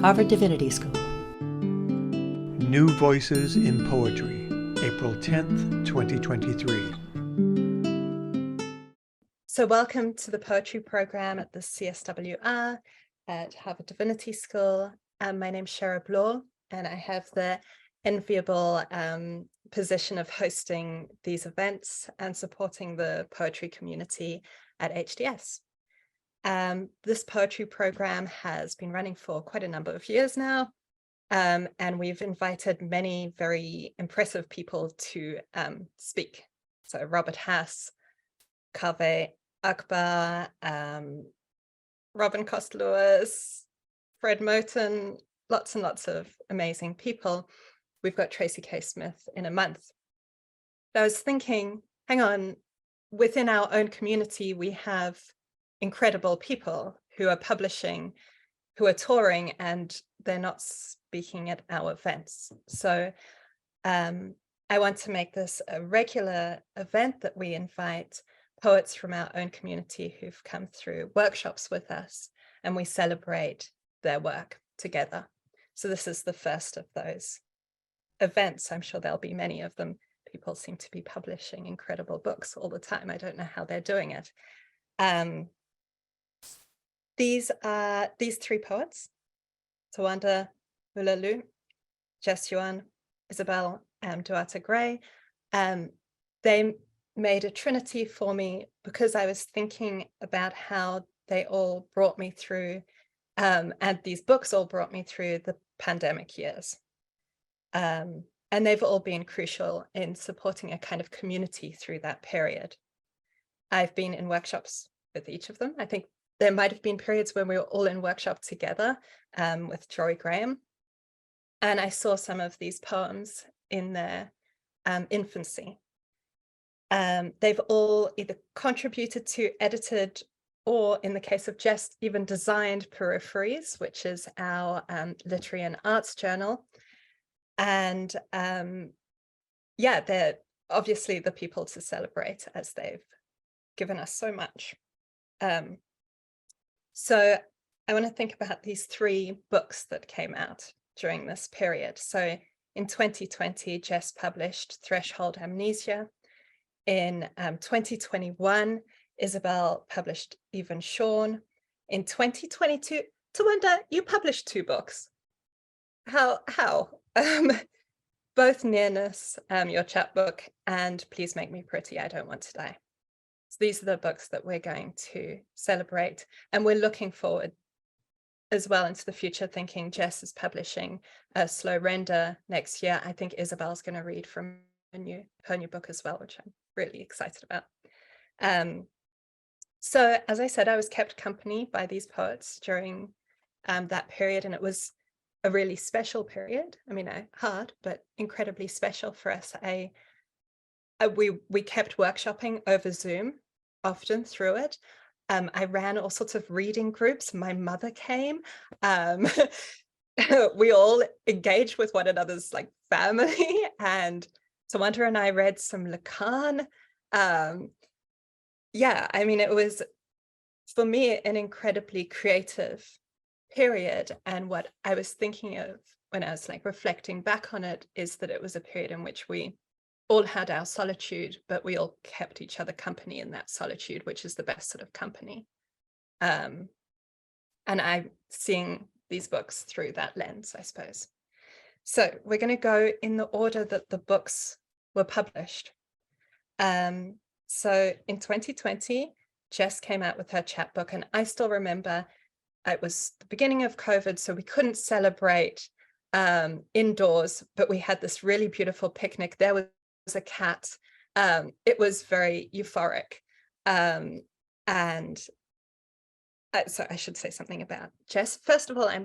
Harvard Divinity School. New Voices in Poetry, April 10th, 2023. So welcome to the poetry program at the CSWR at Harvard Divinity School. My name's Sherah Bloor, and I have the enviable position of hosting these events and supporting the poetry community at HDS. This poetry program has been running for quite a number of years now, and we've invited many very impressive people to speak. So Robert Hass, Kaveh Akbar, Robin Cost-Lewis, Fred Moten, lots and lots of amazing people. We've got Tracy K. Smith in a month. I was thinking, hang on, within our own community, we have incredible people who are publishing, who are touring, and they're not speaking at our events. So I want to make this a regular event that we invite poets from our own community who've come through workshops with us, and we celebrate their work together. So this is the first of those events. I'm sure there'll be many of them. People seem to be publishing incredible books all the time. I don't know how they're doing it. These three poets, Tawanda Mulalu, Jess Yuan, Isabel Duarte-Gray, they made a trinity for me because I was thinking about how they all brought me through, and these books all brought me through the pandemic years. And they've all been crucial in supporting a kind of community through that period. I've been in workshops with each of them. I think there might have been periods when we were all in workshop together with Jory Graham. And I saw some of these poems in their infancy. They've all either contributed to, edited, or in the case of Jess, even designed Peripheries, which is our literary and arts journal. And yeah, they're obviously the people to celebrate, as they've given us so much. So I want to think about these three books that came out during this period. So in 2020, Jess published Threshold Amnesia. In 2021, Isabelle published even Shorn. In 2022, Tawanda, you published two books. How? Both Nearness, your chapbook, and Please Make Me Pretty, I Don't Want to Die. So these are the books that we're going to celebrate. And we're looking forward as well into the future, thinking Jess is publishing a slow render next year. I think Isabelle's going to read from her new book as well, which I'm really excited about. So as I said, I was kept company by these poets during that period, and it was a really special period. I mean, hard, but incredibly special for us. We kept workshopping over Zoom often through it. I ran all sorts of reading groups. My mother came. We all engaged with one another's like family, and Tawanda and I read some Lacan. Yeah, I mean, it was, for me, an incredibly creative period. And what I was thinking of when I was like reflecting back on it is that it was a period in which we all had our solitude, but we all kept each other company in that solitude, which is the best sort of company. And I'm seeing these books through that lens, I suppose. So we're going to go in the order that the books were published. So in 2020, Jess came out with her chapbook, and I still remember it was the beginning of COVID, so we couldn't celebrate indoors, but we had this really beautiful picnic. There was a cat. It was very euphoric. And so I should say something about Jess. First of all, I'm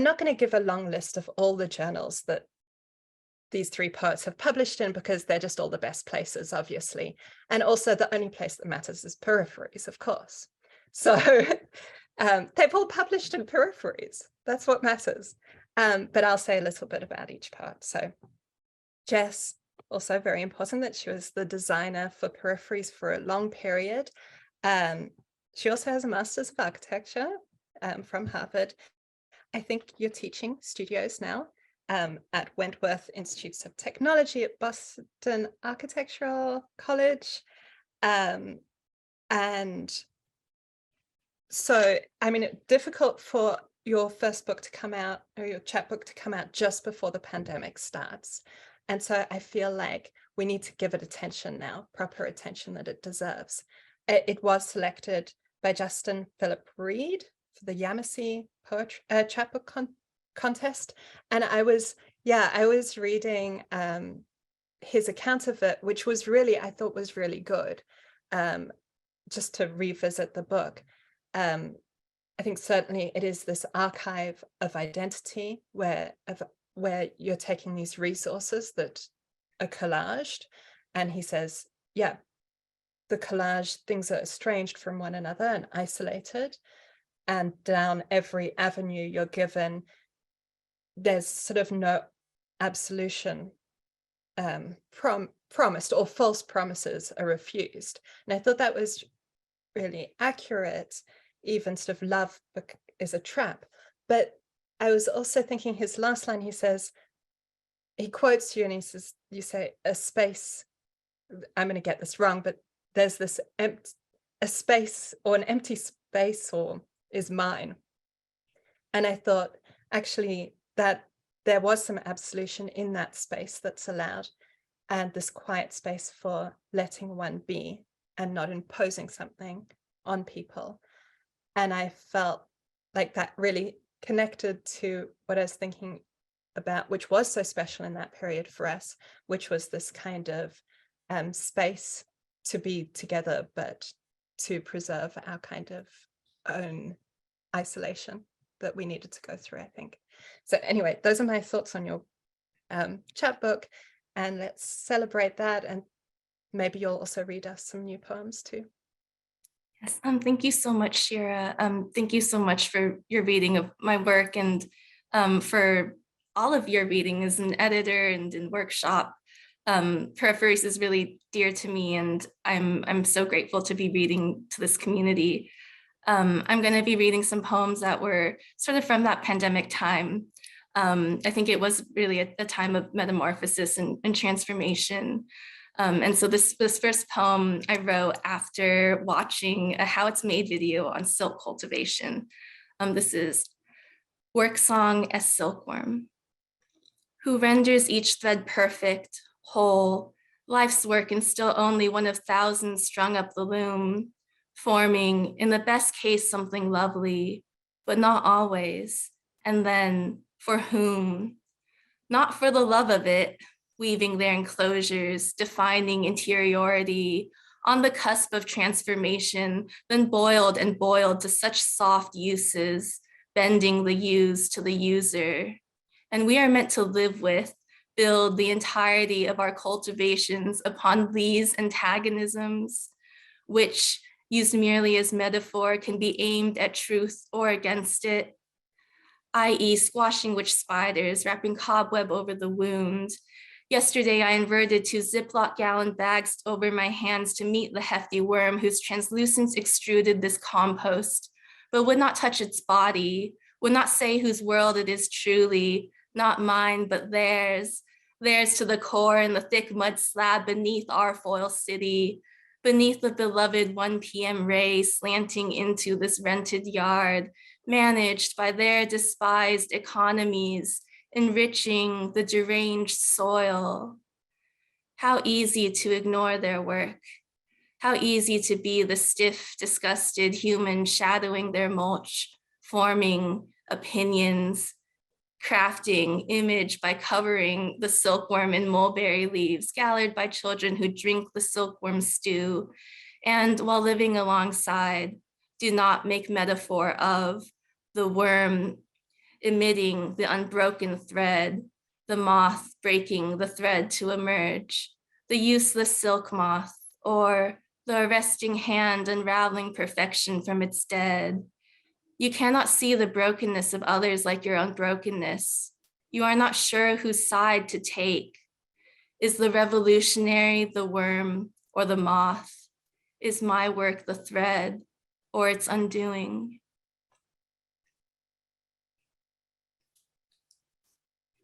not going to give a long list of all the journals that these three poets have published in, because they're just all the best places, obviously. And also the only place that matters is Peripheries, of course. So they've all published in Peripheries. That's what matters. But I'll say a little bit about each poet. So Jess, also very important that she was the designer for Peripheries for a long period. She also has a master's of architecture from Harvard. I think you're teaching studios now at Wentworth Institutes of Technology at Boston Architectural College. And so, I mean, it's difficult for your first book to come out, or your chapbook to come out just before the pandemic starts. And so I feel like we need to give it attention now, proper attention that it deserves. It was selected by Justin Philip Reed for the Yamasee poetry chapbook contest. And I was reading his account of it, which was really, I thought was really good, just to revisit the book. I think certainly it is this archive of identity where you're taking these resources that are collaged, and he says, yeah, the collage, things are estranged from one another and isolated, and down every avenue you're given, there's sort of no absolution promised, or false promises are refused. And I thought that was really accurate. Even sort of love is a trap. But I was also thinking his last line, he quotes you and he says, you say, a space, I'm going to get this wrong, but there's this a space, or an empty space, or is mine. And I thought actually that there was some absolution in that space that's allowed, and this quiet space for letting one be and not imposing something on people. And I felt like that really connected to what I was thinking about, which was so special in that period for us, which was this kind of space to be together, but to preserve our kind of own isolation that we needed to go through, I think. So anyway, those are my thoughts on your chapbook, and let's celebrate that. And maybe you'll also read us some new poems too. Yes, thank you so much, Sherah. Thank you so much for your reading of my work, and for all of your reading as an editor and in workshop. Peripheries is really dear to me, and I'm so grateful to be reading to this community. I'm going to be reading some poems that were sort of from that pandemic time. I think it was really a time of metamorphosis and transformation. And so this first poem I wrote after watching a How It's Made video on silk cultivation. This is Work Song as Silkworm. Who renders each thread perfect, whole, life's work and still only one of thousands strung up the loom, forming, in the best case, something lovely, but not always. And then, for whom? Not for the love of it, weaving their enclosures, defining interiority, on the cusp of transformation, then boiled and boiled to such soft uses, bending the used to the user. And we are meant to live with, build the entirety of our cultivations upon these antagonisms, which, used merely as metaphor, can be aimed at truth or against it, i.e. squashing witch spiders, wrapping cobweb over the wound. Yesterday, I inverted 2 Ziploc gallon bags over my hands to meet the hefty worm whose translucence extruded this compost, but would not touch its body, would not say whose world it is truly, not mine, but theirs, theirs to the core in the thick mud slab beneath our foil city, beneath the beloved 1 p.m. ray slanting into this rented yard, managed by their despised economies, enriching the deranged soil. How easy to ignore their work. How easy to be the stiff, disgusted human shadowing their mulch, forming opinions, crafting image by covering the silkworm in mulberry leaves, gathered by children who drink the silkworm stew, and while living alongside, do not make metaphor of the worm emitting the unbroken thread, the moth breaking the thread to emerge, the useless silk moth, or the arresting hand unraveling perfection from its dead. You cannot see the brokenness of others like your own brokenness. You are not sure whose side to take. Is the revolutionary the worm or the moth? Is my work the thread or its undoing?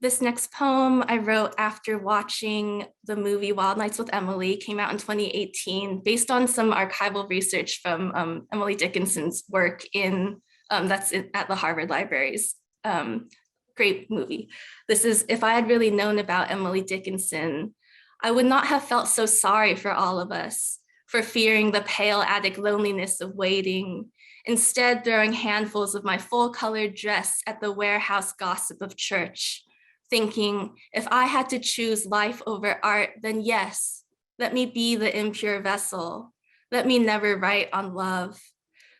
This next poem I wrote after watching the movie Wild Nights with Emily, came out in 2018, based on some archival research from Emily Dickinson's work at the Harvard Libraries. Great movie. This is, if I had really known about Emily Dickinson, I would not have felt so sorry for all of us, for fearing the pale attic loneliness of waiting, instead throwing handfuls of my full-colored dress at the warehouse gossip of church, thinking, if I had to choose life over art, then yes, let me be the impure vessel. Let me never write on love.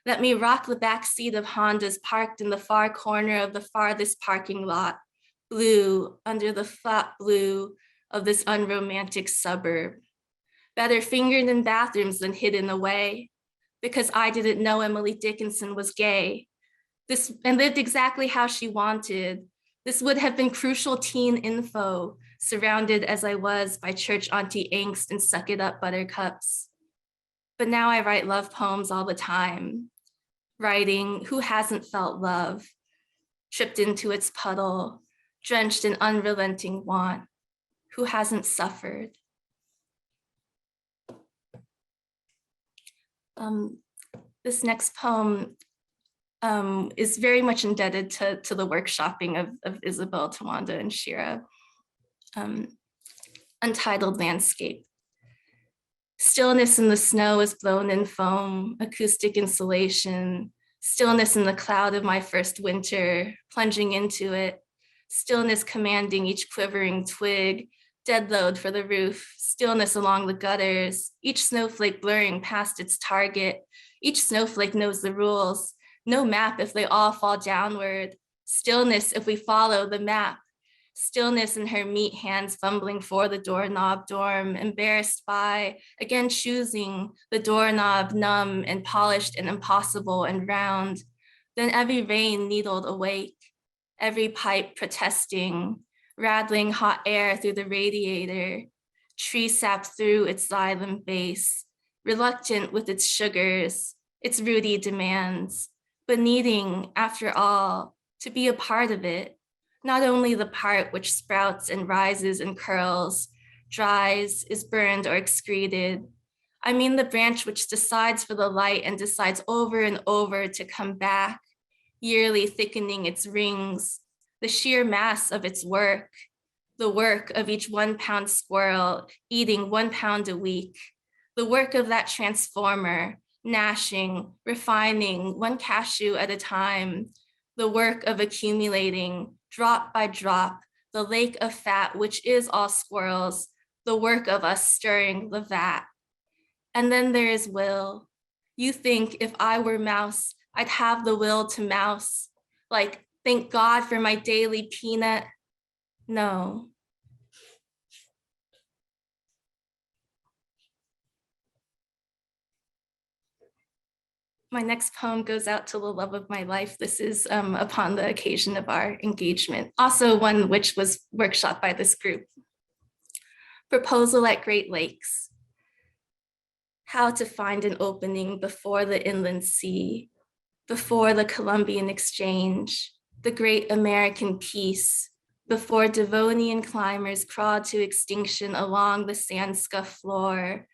Let me rock the back seat of Hondas parked in the far corner of the farthest parking lot, blue under the flat blue of this unromantic suburb. Better fingered in bathrooms than hidden away, because I didn't know Emily Dickinson was gay. And lived exactly how she wanted. This would have been crucial teen info, surrounded as I was by church auntie angst and suck it up buttercups. But now I write love poems all the time. Writing, who hasn't felt love, tripped into its puddle, drenched in unrelenting want, who hasn't suffered. This next poem is very much indebted to the workshopping of Isabel, Tawanda, and Sherah. Untitled Landscape. Stillness in the snow is blown in foam, acoustic insulation, stillness in the cloud of my first winter, plunging into it, stillness commanding each quivering twig, dead load for the roof, stillness along the gutters, each snowflake blurring past its target, each snowflake knows the rules, no map if they all fall downward, stillness if we follow the map, stillness in her meat hands fumbling for the doorknob dorm, embarrassed by, again choosing the doorknob numb and polished and impossible and round. Then every vein needled awake, every pipe protesting, rattling hot air through the radiator, tree sap through its xylem base, reluctant with its sugars, its rooty demands, but needing, after all, to be a part of it. Not only the part which sprouts and rises and curls, dries, is burned or excreted. I mean the branch which decides for the light and decides over and over to come back, yearly thickening its rings, the sheer mass of its work, the work of each 1 pound squirrel eating 1 pound a week, the work of that transformer, gnashing, refining 1 cashew at a time, the work of accumulating, drop by drop, the lake of fat, which is all squirrels, the work of us stirring the vat. And then there is will. You think if I were mouse, I'd have the will to mouse. Like, thank God for my daily peanut. No. My next poem goes out to the love of my life. This is upon the occasion of our engagement, also one which was workshopped by this group. Proposal at Great Lakes. How to find an opening before the inland sea, before the Columbian Exchange, the great American peace, before Devonian climbers crawled to extinction along the sand scuff floor,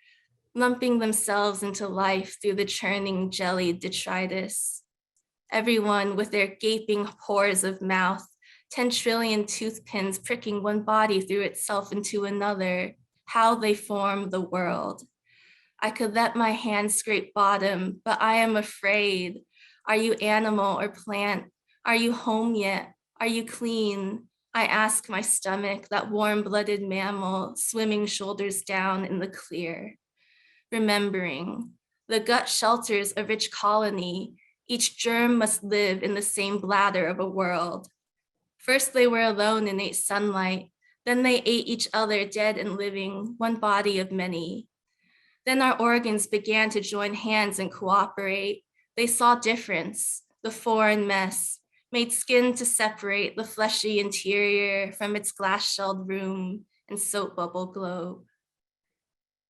lumping themselves into life through the churning jellied detritus. Everyone with their gaping pores of mouth, 10 trillion toothpins pricking one body through itself into another, how they form the world. I could let my hand scrape bottom, but I am afraid. Are you animal or plant? Are you home yet? Are you clean? I ask my stomach, that warm-blooded mammal swimming shoulders down in the clear. Remembering, the gut shelters a rich colony. Each germ must live in the same bladder of a world. First they were alone and ate sunlight. Then they ate each other, dead and living, one body of many. Then our organs began to join hands and cooperate. They saw difference, the foreign mess, made skin to separate the fleshy interior from its glass-shelled room and soap bubble globe.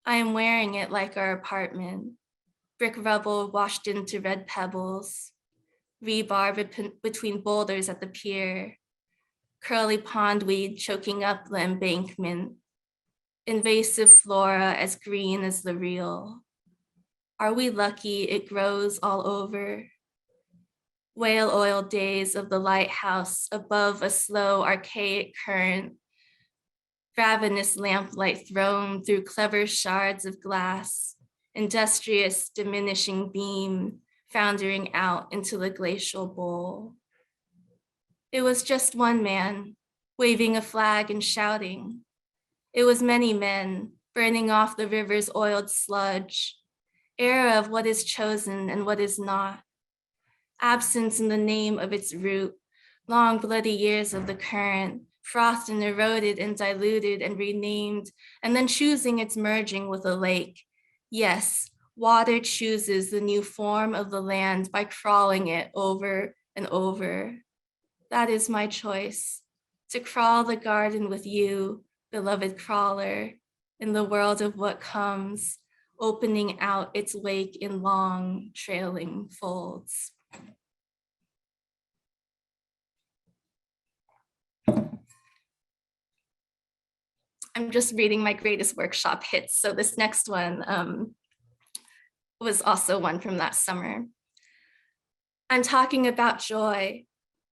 I am wearing it like our apartment, brick rubble washed into red pebbles, rebar between boulders at the pier. curly pondweed choking up the embankment, invasive flora as green as the real. Are we lucky it grows all over? Whale oil days of the lighthouse above a slow archaic current, ravenous lamplight thrown through clever shards of glass, industrious diminishing beam foundering out into the glacial bowl. It was just one man waving a flag and shouting. It was many men burning off the river's oiled sludge, era of what is chosen and what is not, absence in the name of its root, long bloody years of the current, frothed and eroded and diluted and renamed, and then choosing its merging with a lake. Yes, water chooses the new form of the land by crawling it over and over. That is my choice, to crawl the garden with you, beloved crawler, in the world of what comes, opening out its wake in long, trailing folds. I'm just reading my greatest workshop hits, so this next one was also one from that summer. I'm talking about joy.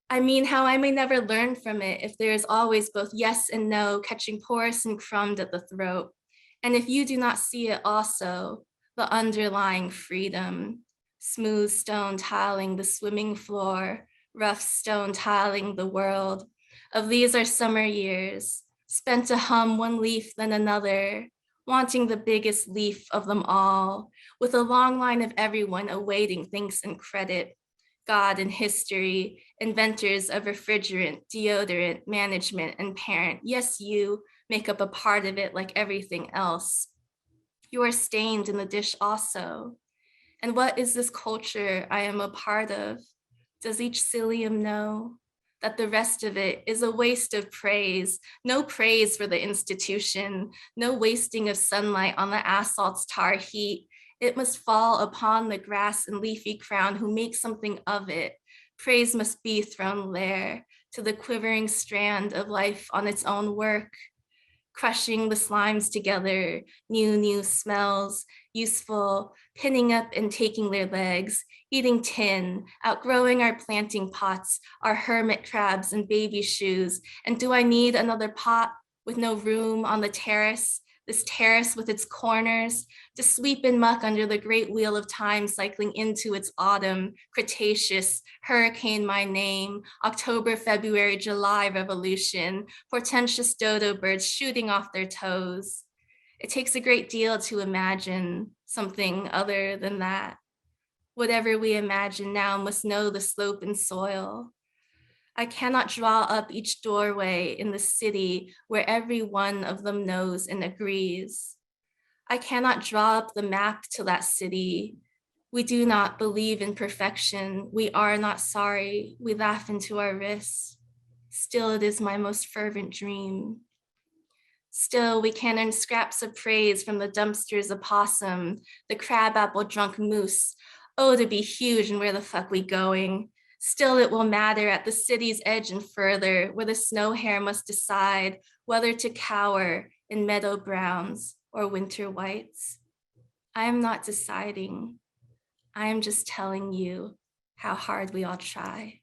I mean how I may never learn from it if there is always both yes and no catching porous and crumbed at the throat. And if you do not see it also, the underlying freedom, smooth stone tiling the swimming floor, rough stone tiling the world. Of these are summer years, spent to hum one leaf then another, wanting the biggest leaf of them all, with a long line of everyone awaiting thanks and credit. God and history, inventors of refrigerant, deodorant, management, and parent. Yes, you make up a part of it like everything else. You are stained in the dish also. And what is this culture I am a part of? Does each psyllium know that the rest of it is a waste of praise? No praise for the institution, no wasting of sunlight on the asphalt's tar heat. It must fall upon the grass and leafy crown who make something of it. Praise must be thrown there to the quivering strand of life on its own work, crushing the slimes together, new smells, useful, pinning up and taking their legs, eating tin, outgrowing our planting pots, our hermit crabs and baby shoes. And do I need another pot with no room on the terrace? This terrace with its corners, to sweep in muck under the great wheel of time cycling into its autumn, Cretaceous, hurricane my name, October, February, July revolution, portentous dodo birds shooting off their toes. It takes a great deal to imagine something other than that. Whatever we imagine now must know the slope and soil. I cannot draw up each doorway in the city where every one of them knows and agrees. I cannot draw up the map to that city. We do not believe in perfection. We are not sorry. We laugh into our wrists. Still, it is my most fervent dream. Still, we can earn scraps of praise from the dumpster's opossum, the crabapple drunk moose. Oh, to be huge and where the fuck we going? Still, it will matter at the city's edge and further, where the snow hare must decide whether to cower in meadow browns or winter whites. I am not deciding. I am just telling you how hard we all try.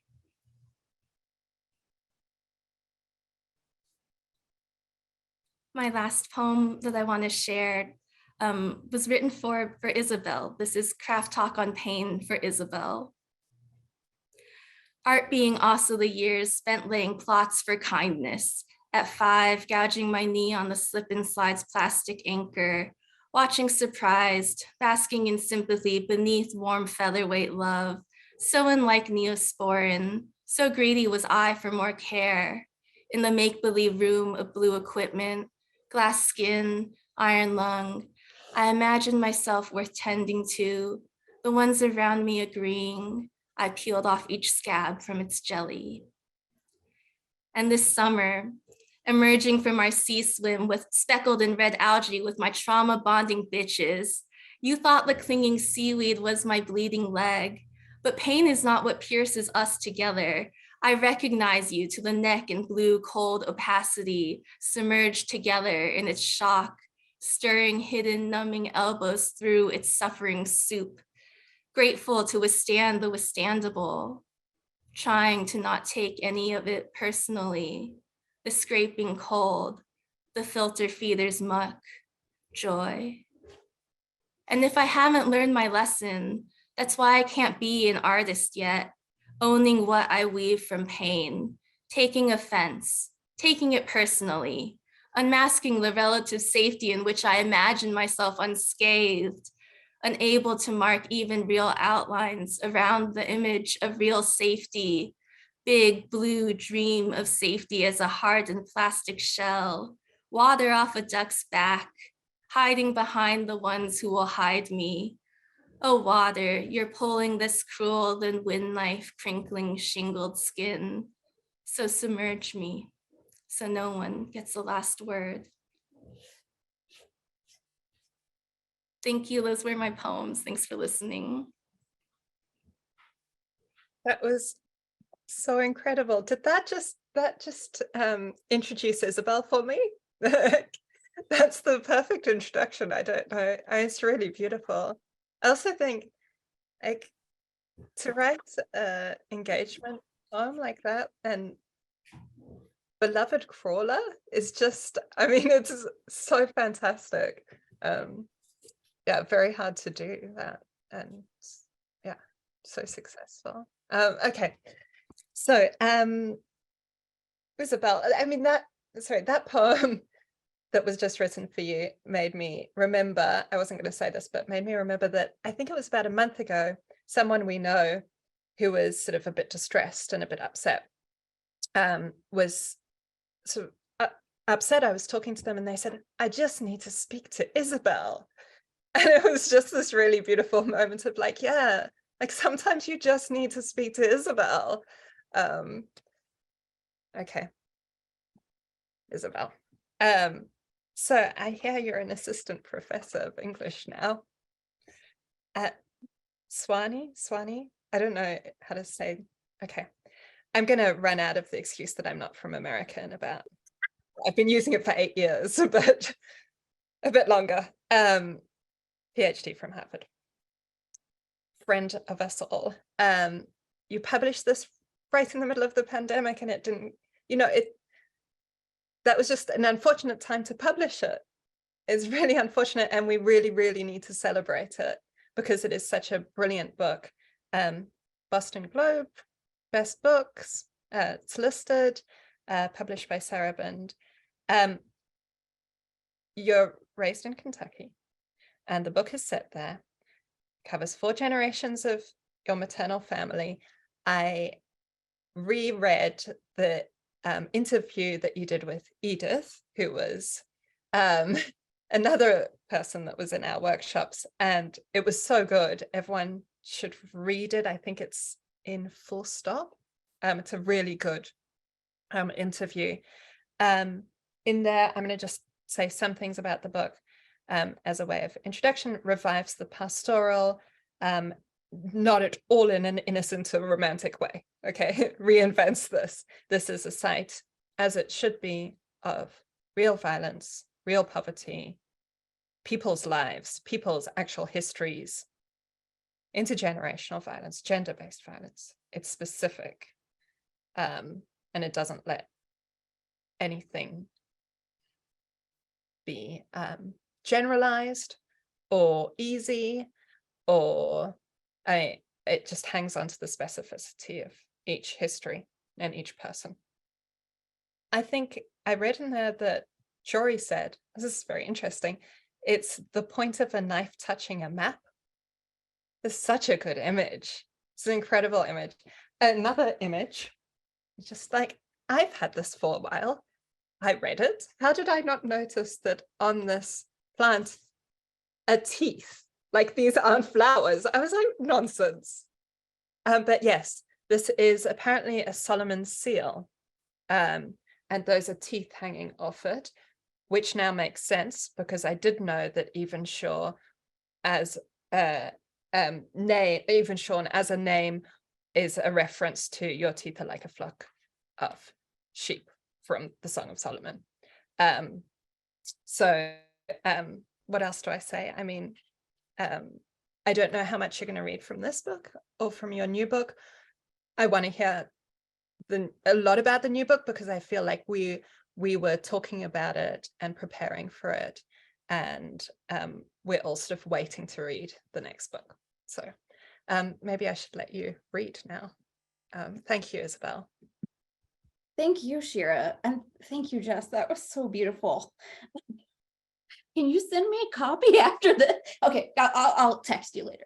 My last poem that I want to share was written for Isabelle. This is Craft Talk on Pain for Isabelle. Art being also the years spent laying plots for kindness. At 5, gouging my knee on the slip and slides plastic anchor, watching surprised, basking in sympathy beneath warm featherweight love, so unlike Neosporin, so greedy was I for more care. In the make-believe room of blue equipment, glass skin, iron lung, I imagined myself worth tending to, the ones around me agreeing. I peeled off each scab from its jelly. And this summer, emerging from our sea swim with speckled and red algae with my trauma bonding bitches, you thought the clinging seaweed was my bleeding leg, but pain is not what pierces us together. I recognize you to the neck in blue, cold opacity, submerged together in its shock, stirring hidden, numbing elbows through its suffering soup, grateful to withstand the withstandable, trying to not take any of it personally, the scraping cold, the filter feeder's muck, joy. And if I haven't learned my lesson, that's why I can't be an artist yet, owning what I weave from pain, taking offense, taking it personally, unmasking the relative safety in which I imagine myself unscathed, unable to mark even real outlines around the image of real safety, big blue dream of safety as a hardened plastic shell, water off a duck's back, hiding behind the ones who will hide me. Oh, water, you're pulling this cruel than wind knife crinkling shingled skin. So submerge me, so no one gets the last word. Thank you, those were my poems. Thanks for listening. That was so incredible. Did that just introduce Isabel for me? That's the perfect introduction. I don't know. It's really beautiful. I also think, like, to write an engagement poem like that and beloved crawler is just, I mean, it's so fantastic. Yeah, very hard to do that, and yeah, so successful. Okay, so Isabel, I mean, that poem that was just written for you made me remember, I wasn't going to say this, but made me remember that I think it was about a month ago, someone we know who was sort of a bit distressed and a bit upset was sort of upset. I was talking to them and they said, I just need to speak to Isabel. And it was just this really beautiful moment of like, yeah, like sometimes you just need to speak to Isabel. Okay, Isabel. So I hear you're an assistant professor of English now at Swanee. I don't know how to say. Okay, I'm going to run out of the excuse that I'm not from America in about, I've been using it for 8 years, but a bit longer. PhD from Harvard. Friend of us all. You published this right in the middle of the pandemic, and it didn't, that was just an unfortunate time to publish it. It's really unfortunate, and we really, really need to celebrate it because it is such a brilliant book. Boston Globe, best books, it's listed, published by Sarah Bond. You're raised in Kentucky, and the book is set there, covers 4 generations of your maternal family. I reread the interview that you did with Edith, who was another person that was in our workshops, and it was so good. Everyone should read it. I think it's in Full Stop. It's a really good interview. In there, I'm going to just say some things about the book as a way of introduction. Revives the pastoral, not at all in an innocent or romantic way. Okay, reinvents this. This is a site, as it should be, of real violence, real poverty, people's lives, people's actual histories, intergenerational violence, gender-based violence. It's specific, and it doesn't let anything be generalized or easy, or it just hangs on to the specificity of each history and each person. I think I read in there that Jory said, this is very interesting, it's the point of a knife touching a map. It's such a good image. It's an incredible image. Another image, just like, I've had this for a while. I read it. How did I not notice that on this plant are teeth? Like, these aren't flowers. I was like, nonsense. But yes, this is apparently a Solomon seal. And those are teeth hanging off it, which now makes sense because I did know that even Shorn as a name is a reference to your teeth are like a flock of sheep from the Song of Solomon. What else do I say? I mean, I don't know how much you're going to read from this book or from your new book. I want to hear a lot about the new book, because I feel like we were talking about it and preparing for it, and we're all sort of waiting to read the next book. So maybe I should let you read now. Thank you, Isabel. Thank you, Sherah, and thank you, Jess. That was so beautiful. Can you send me a copy after the? Okay, I'll text you later.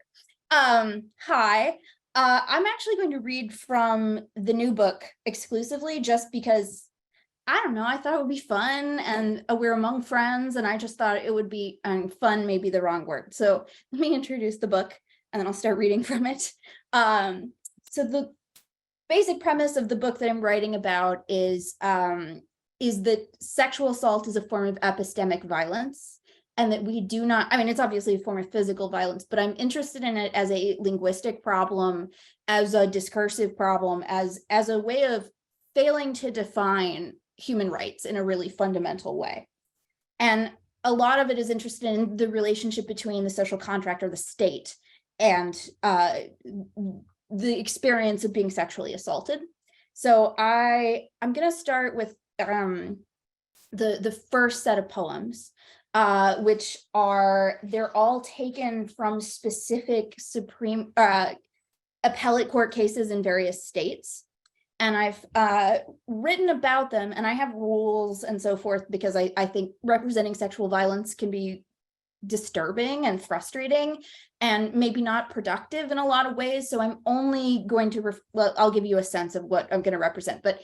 Hi, I'm actually going to read from the new book exclusively, just because I don't know. I thought it would be fun, and we're among friends, and I just thought it would be fun. Maybe the wrong word. So let me introduce the book, and then I'll start reading from it. So the basic premise of the book that I'm writing about is that sexual assault is a form of epistemic violence, and that we do not, I mean, it's obviously a form of physical violence, but I'm interested in it as a linguistic problem, as a discursive problem, as a way of failing to define human rights in a really fundamental way. And a lot of it is interested in the relationship between the social contract or the state and the experience of being sexually assaulted. So I'm going to start with the first set of poems, which they're all taken from specific Supreme appellate court cases in various states. And I've written about them, and I have rules and so forth, because I think representing sexual violence can be disturbing and frustrating and maybe not productive in a lot of ways. So I'm only going to, I'll give you a sense of what I'm going to represent, but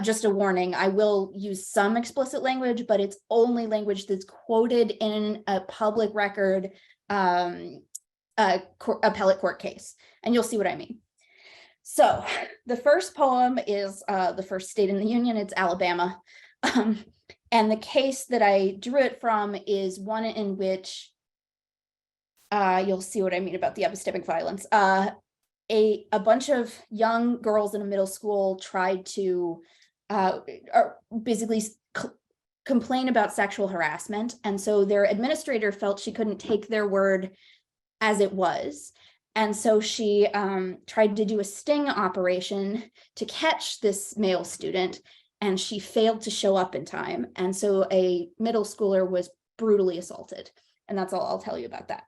just a warning, I will use some explicit language, but it's only language that's quoted in a public record appellate court case, and you'll see what I mean. So the first poem is the first state in the Union. It's Alabama. And the case that I drew it from is one in which you'll see what I mean about the epistemic violence. A bunch of young girls in a middle school tried to basically complain about sexual harassment. And so their administrator felt she couldn't take their word as it was. And so she tried to do a sting operation to catch this male student, and she failed to show up in time. And so a middle schooler was brutally assaulted. And that's all I'll tell you about that.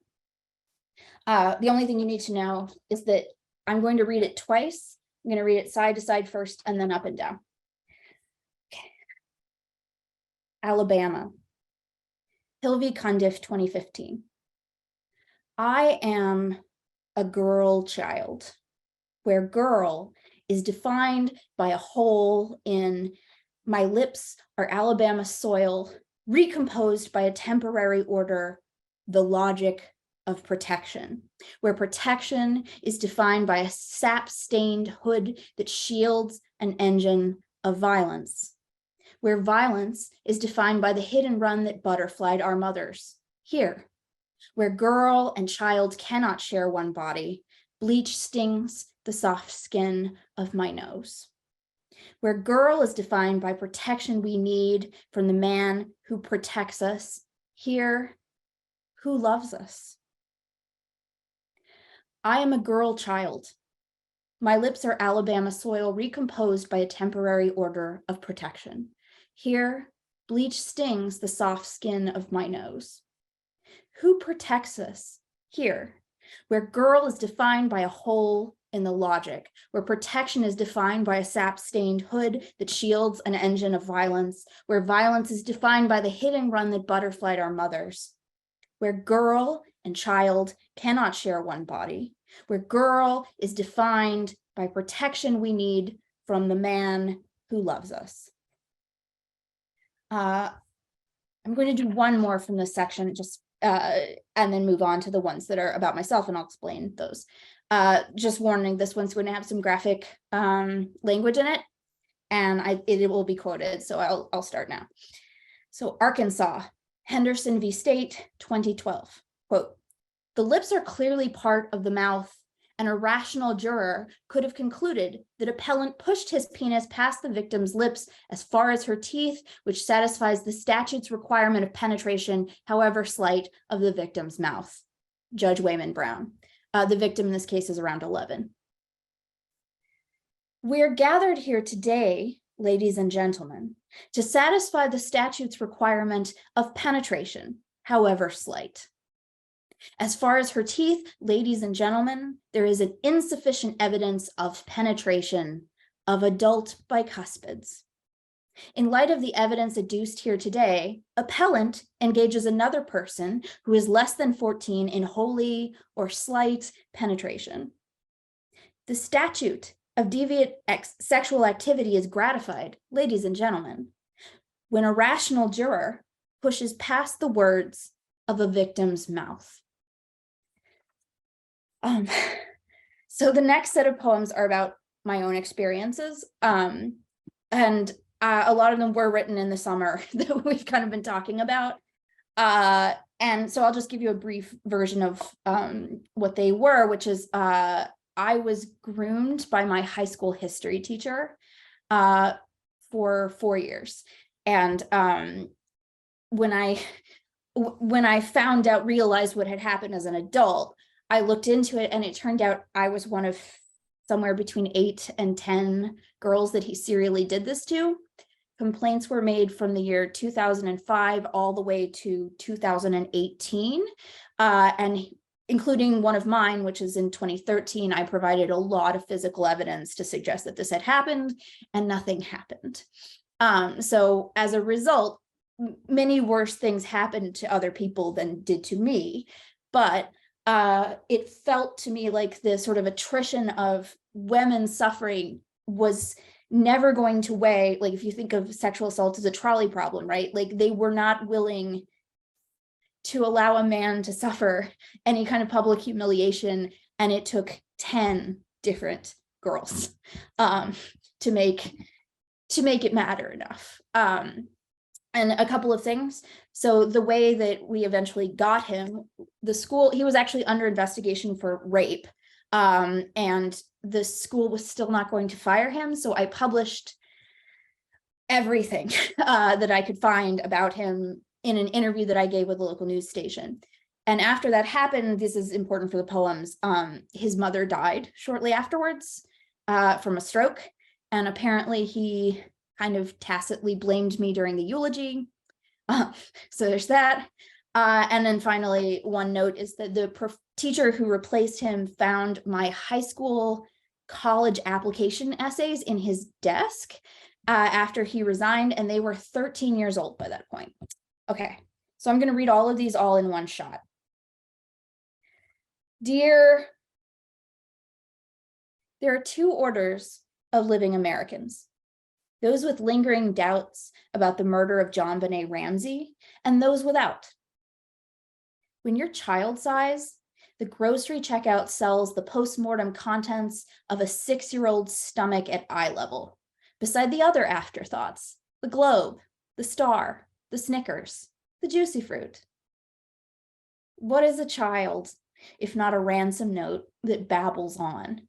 The only thing you need to know is that I'm going to read it twice. I'm going to read it side to side first, and then up and down. Okay. Alabama, Hilvey Cundiff, 2015. I am a girl child, where girl is defined by a hole in my lips are Alabama soil, recomposed by a temporary order, the logic of protection, where protection is defined by a sap-stained hood that shields an engine of violence, where violence is defined by the hit and run that butterflied our mothers. Here, where girl and child cannot share one body, bleach stings the soft skin of my nose. Where girl is defined by protection we need from the man who protects us, here, who loves us. I am a girl child. My lips are Alabama soil recomposed by a temporary order of protection. Here, bleach stings the soft skin of my nose. Who protects us? Here, where girl is defined by a hole in the logic, where protection is defined by a sap-stained hood that shields an engine of violence, where violence is defined by the hit and run that butterflied our mothers, where girl and child cannot share one body, where girl is defined by protection we need from the man who loves us. I'm going to do one more from this section, just and then move on to the ones that are about myself, and I'll explain those. Just warning, this one's going to have some graphic language in it, and it will be quoted, so I'll start now. So Arkansas, Henderson v. State, 2012, quote, "The lips are clearly part of the mouth and a rational juror could have concluded that appellant pushed his penis past the victim's lips as far as her teeth, which satisfies the statute's requirement of penetration, however slight, of the victim's mouth. Judge Wayman Brown. The victim in this case is around 11. We're gathered here today, ladies and gentlemen, to satisfy the statute's requirement of penetration, however slight. As far as her teeth, ladies and gentlemen, there is an insufficient evidence of penetration of adult bicuspids. In light of the evidence adduced here today, appellant engages another person who is less than 14 in wholly or slight penetration. The statute of deviant sexual activity is gratified, ladies and gentlemen, when a rational juror pushes past the words of a victim's mouth. So the next set of poems are about my own experiences, and a lot of them were written in the summer that we've kind of been talking about. And so I'll just give you a brief version of what they were, which is I was groomed by my high school history teacher for 4 years. And when I realized what had happened as an adult, I looked into it, and it turned out I was one of somewhere between 8 and 10 girls that he serially did this to. Complaints were made from the year 2005 all the way to 2018, and including one of mine, which is in 2013. I provided a lot of physical evidence to suggest that this had happened, and nothing happened. So as a result, many worse things happened to other people than did to me, but it felt to me like the sort of attrition of women's suffering was never going to weigh, like if you think of sexual assault as a trolley problem, right? Like they were not willing to allow a man to suffer any kind of public humiliation, and it took 10 different girls to make it matter enough. And a couple of things. So the way that we eventually got him, the school, he was actually under investigation for rape. And the school was still not going to fire him. So I published everything that I could find about him in an interview that I gave with a local news station. And after that happened, this is important for the poems, his mother died shortly afterwards from a stroke. And apparently he kind of tacitly blamed me during the eulogy. So there's that. And then finally, one note is that the teacher who replaced him found my high school college application essays in his desk after he resigned, and they were 13 years old by that point. Okay, so I'm going to read all of these all in one shot. Dear, there are two orders of living Americans. Those with lingering doubts about the murder of John Benet Ramsey, and those without. When you're child size, the grocery checkout sells the postmortem contents of a 6-year-old's stomach at eye level, beside the other afterthoughts, the globe, the star, the Snickers, the juicy fruit. What is a child, if not a ransom note that babbles on?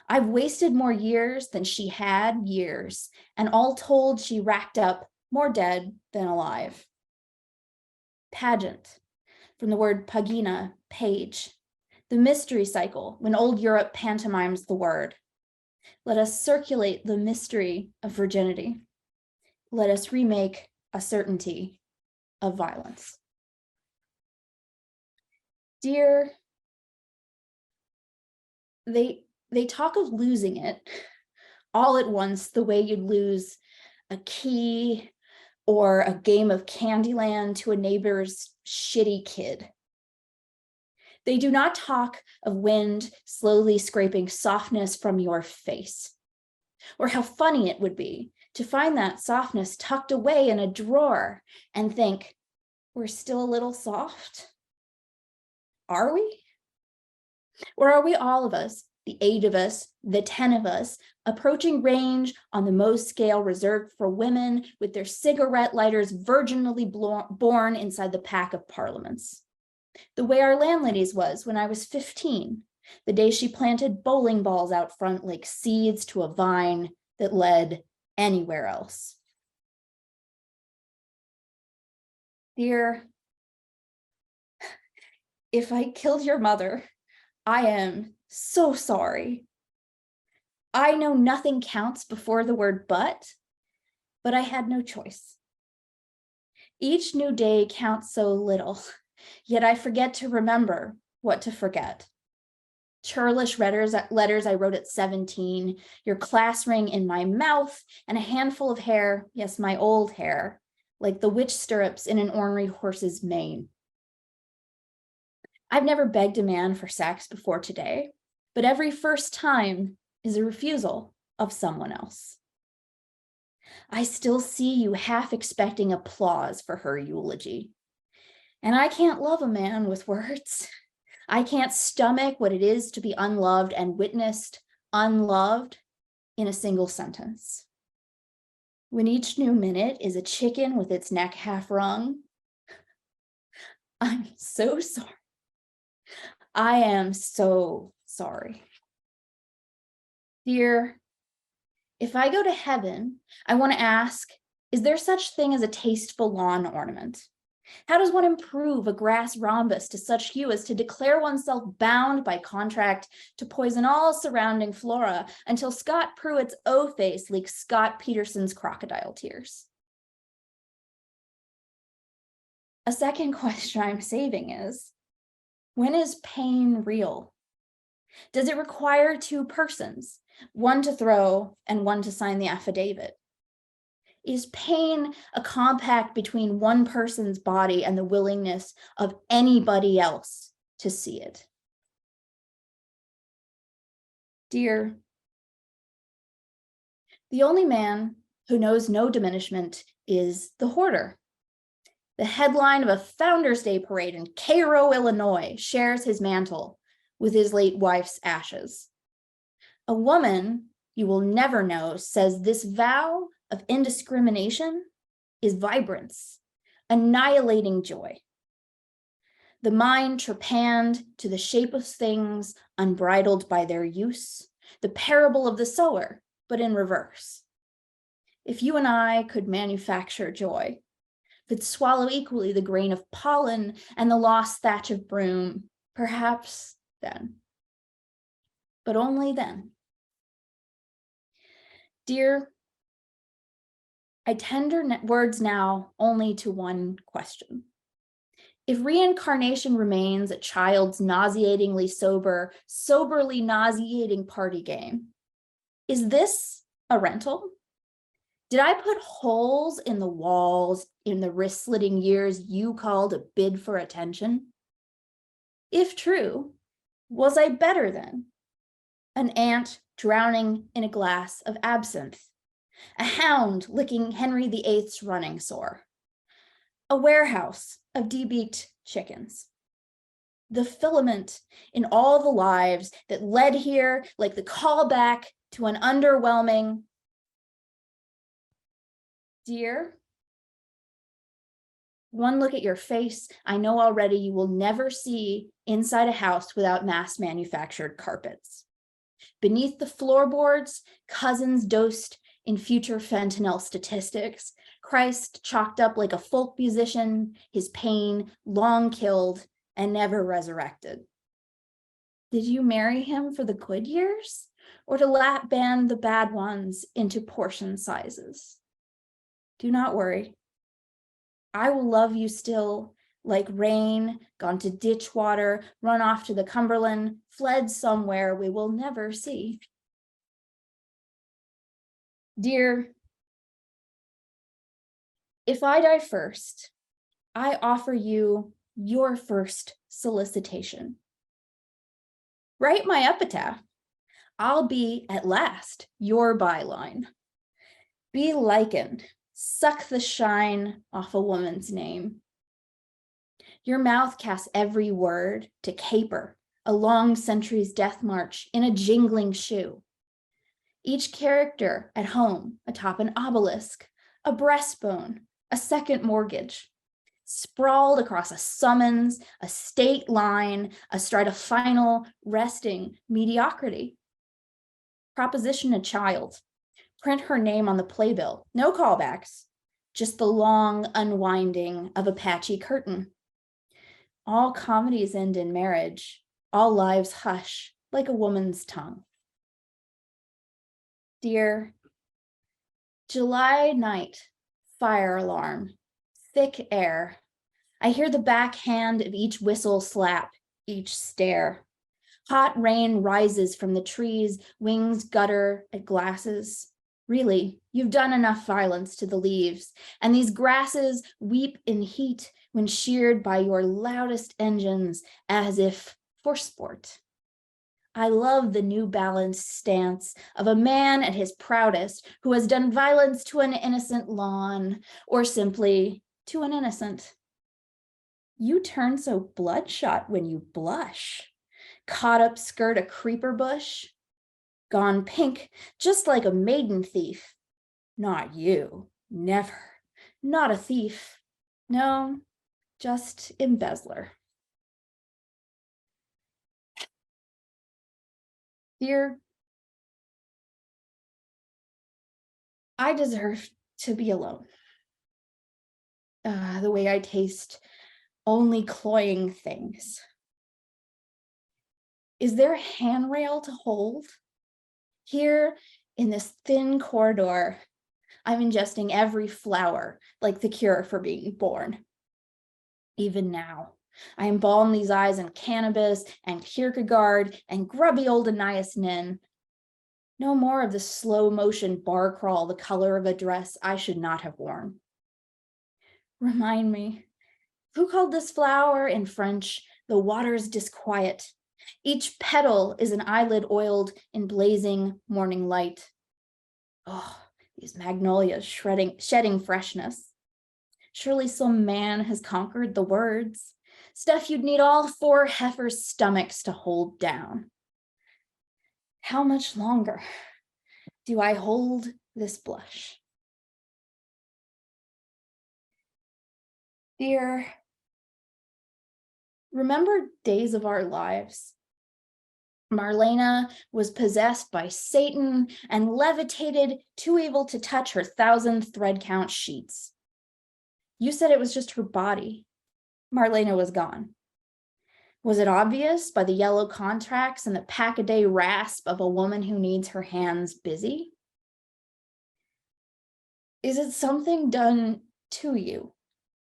I've wasted more years than she had years, and all told, she racked up more dead than alive. Pageant, from the word pagina, page, the mystery cycle, when old Europe pantomimes the word. Let us circulate the mystery of virginity. Let us remake a certainty of violence. Dear, they talk of losing it all at once, the way you'd lose a key or a game of Candyland to a neighbor's shitty kid. They do not talk of wind slowly scraping softness from your face, or how funny it would be to find that softness tucked away in a drawer and think, we're still a little soft? Are we? Or are we all of us, the 8 of us, the 10 of us, approaching range on the Mohs scale reserved for women with their cigarette lighters virginally born inside the pack of parliaments? The way our landlady's was when I was 15, The day she planted bowling balls out front like seeds to a vine that led anywhere else. Dear, if I killed your mother, I am so sorry. I know nothing counts before the word but I had no choice. Each new day counts so little, yet I forget to remember what to forget. Churlish letters I wrote at 17, your class ring in my mouth, and a handful of hair, yes, my old hair, like the witch stirrups in an ornery horse's mane. I've never begged a man for sex before today, but every first time is a refusal of someone else. I still see you half expecting applause for her eulogy. And I can't love a man with words. I can't stomach what it is to be unloved and witnessed unloved in a single sentence. When each new minute is a chicken with its neck half wrung, I'm so sorry. I am so sorry. Dear, if I go to heaven, I want to ask, is there such thing as a tasteful lawn ornament? How does one improve a grass rhombus to such hue as to declare oneself bound by contract to poison all surrounding flora until Scott Pruitt's O-face leaks Scott Peterson's crocodile tears? A second question I'm saving is, when is pain real? Does it require two persons, one to throw and one to sign the affidavit? Is pain a compact between one person's body and the willingness of anybody else to see it? Dear, the only man who knows no diminishment is the hoarder. The headline of a Founders Day parade in Cairo, Illinois, shares his mantle with his late wife's ashes. A woman you will never know says this vow of indiscrimination is vibrance, annihilating joy. The mind trepanned to the shape of things unbridled by their use, the parable of the sower, but in reverse. If you and I could manufacture joy, could swallow equally the grain of pollen and the lost thatch of broom, perhaps then, but only then. Dear, I tender words now only to one question. If reincarnation remains a child's nauseatingly soberly nauseating party game, is this a rental? Did I put holes in the walls in the wrist-slitting years you called a bid for attention? If true, was I better then? An ant drowning in a glass of absinthe, a hound licking Henry VIII's running sore, a warehouse of debeaked chickens, the filament in all the lives that led here like the callback to an underwhelming. Dear, one look at your face, I know already you will never see inside a house without mass manufactured carpets. Beneath the floorboards, cousins dosed in future fentanyl statistics, Christ chalked up like a folk musician, his pain long killed and never resurrected. Did you marry him for the good years or to lap band the bad ones into portion sizes? Do not worry. I will love you still, like rain, gone to ditch water, run off to the Cumberland, fled somewhere we will never see. Dear, if I die first, I offer you your first solicitation. Write my epitaph. I'll be, at last, your byline. Be likened. Suck the shine off a woman's name. Your mouth casts every word to caper a long century's death march in a jingling shoe. Each character at home atop an obelisk, a breastbone, a second mortgage. sprawled across a summons, a state line, astride a final, resting mediocrity. Proposition a child. Print her name on the playbill. No callbacks. Just the long unwinding of a patchy curtain. All comedies end in marriage. All lives hush like a woman's tongue. Dear, July night, fire alarm, thick air. I hear the backhand of each whistle slap, each stare. Hot rain rises from the trees, wings gutter at glasses. Really, you've done enough violence to the leaves, and these grasses weep in heat when sheared by your loudest engines as if for sport. I love the New Balance stance of a man at his proudest who has done violence to an innocent lawn, or simply to an innocent. You turn so bloodshot when you blush. Caught up skirt a creeper bush, gone pink, just like a maiden thief. Not you, never, not a thief. No, just embezzler. Dear, I deserve to be alone. The way I taste only cloying things. Is there a handrail to hold? Here in this thin corridor, I'm ingesting every flower like the cure for being born. Even now, I embalm these eyes in cannabis and Kierkegaard and grubby old Anais Nin. No more of the slow motion bar crawl, the color of a dress I should not have worn. Remind me, who called this flower in French the water's disquiet? Each petal is an eyelid oiled in blazing morning light. Oh, these magnolias shedding freshness. Surely some man has conquered the words, stuff you'd need all 4 heifers' stomachs to hold down. How much longer do I hold this blush? Dear, remember days of our lives? Marlena was possessed by Satan and levitated, too evil to touch her 1,000 thread count sheets. You said it was just her body. Marlena was gone. Was it obvious by the yellow contracts and the pack-a-day rasp of a woman who needs her hands busy? Is it something done to you?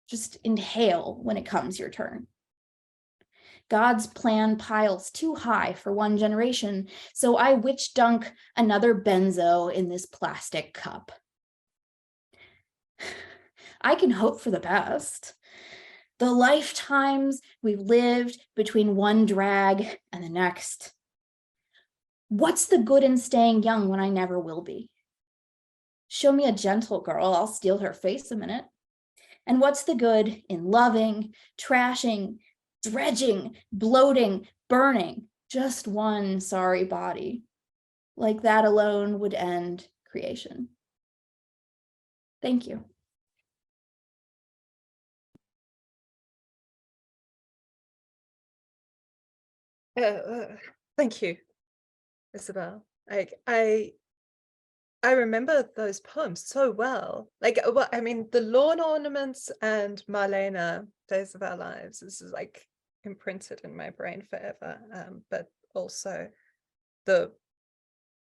Just inhale when it comes your turn. God's plan piles too high for one generation, so I witch dunk another benzo in this plastic cup. I can hope for the best. The lifetimes we've lived between one drag and the next. What's the good in staying young when I never will be? Show me a gentle girl, I'll steal her face a minute. And what's the good in loving, trashing, dredging, bloating, burning just one sorry body? Like that alone would end creation. Thank you. Thank you, Isabel. I remember those poems so well. Like, well, I mean, the lawn ornaments and Marlena, Days of Our Lives, this is like imprinted in my brain forever. But also the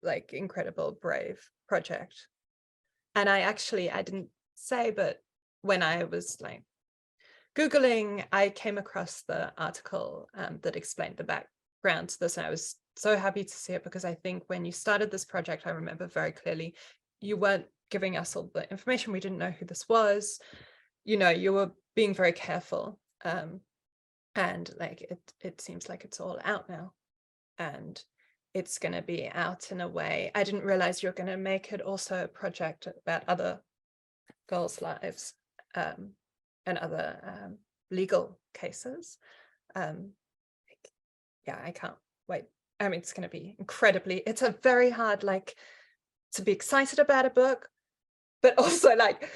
like incredible Brave project. And I didn't say, but when I was like Googling, I came across the article that explained the background to this, and I was so happy to see it, because I think when you started this project, I remember very clearly, you weren't giving us all the information. We didn't know who this was. You know, you were being very careful. And like it seems like it's all out now. And it's going to be out in a way. I didn't realize you're going to make it also a project about other girls' lives and other legal cases. Yeah, I can't wait. I mean, it's going to be incredibly, it's a very hard, like, to be excited about a book, but also like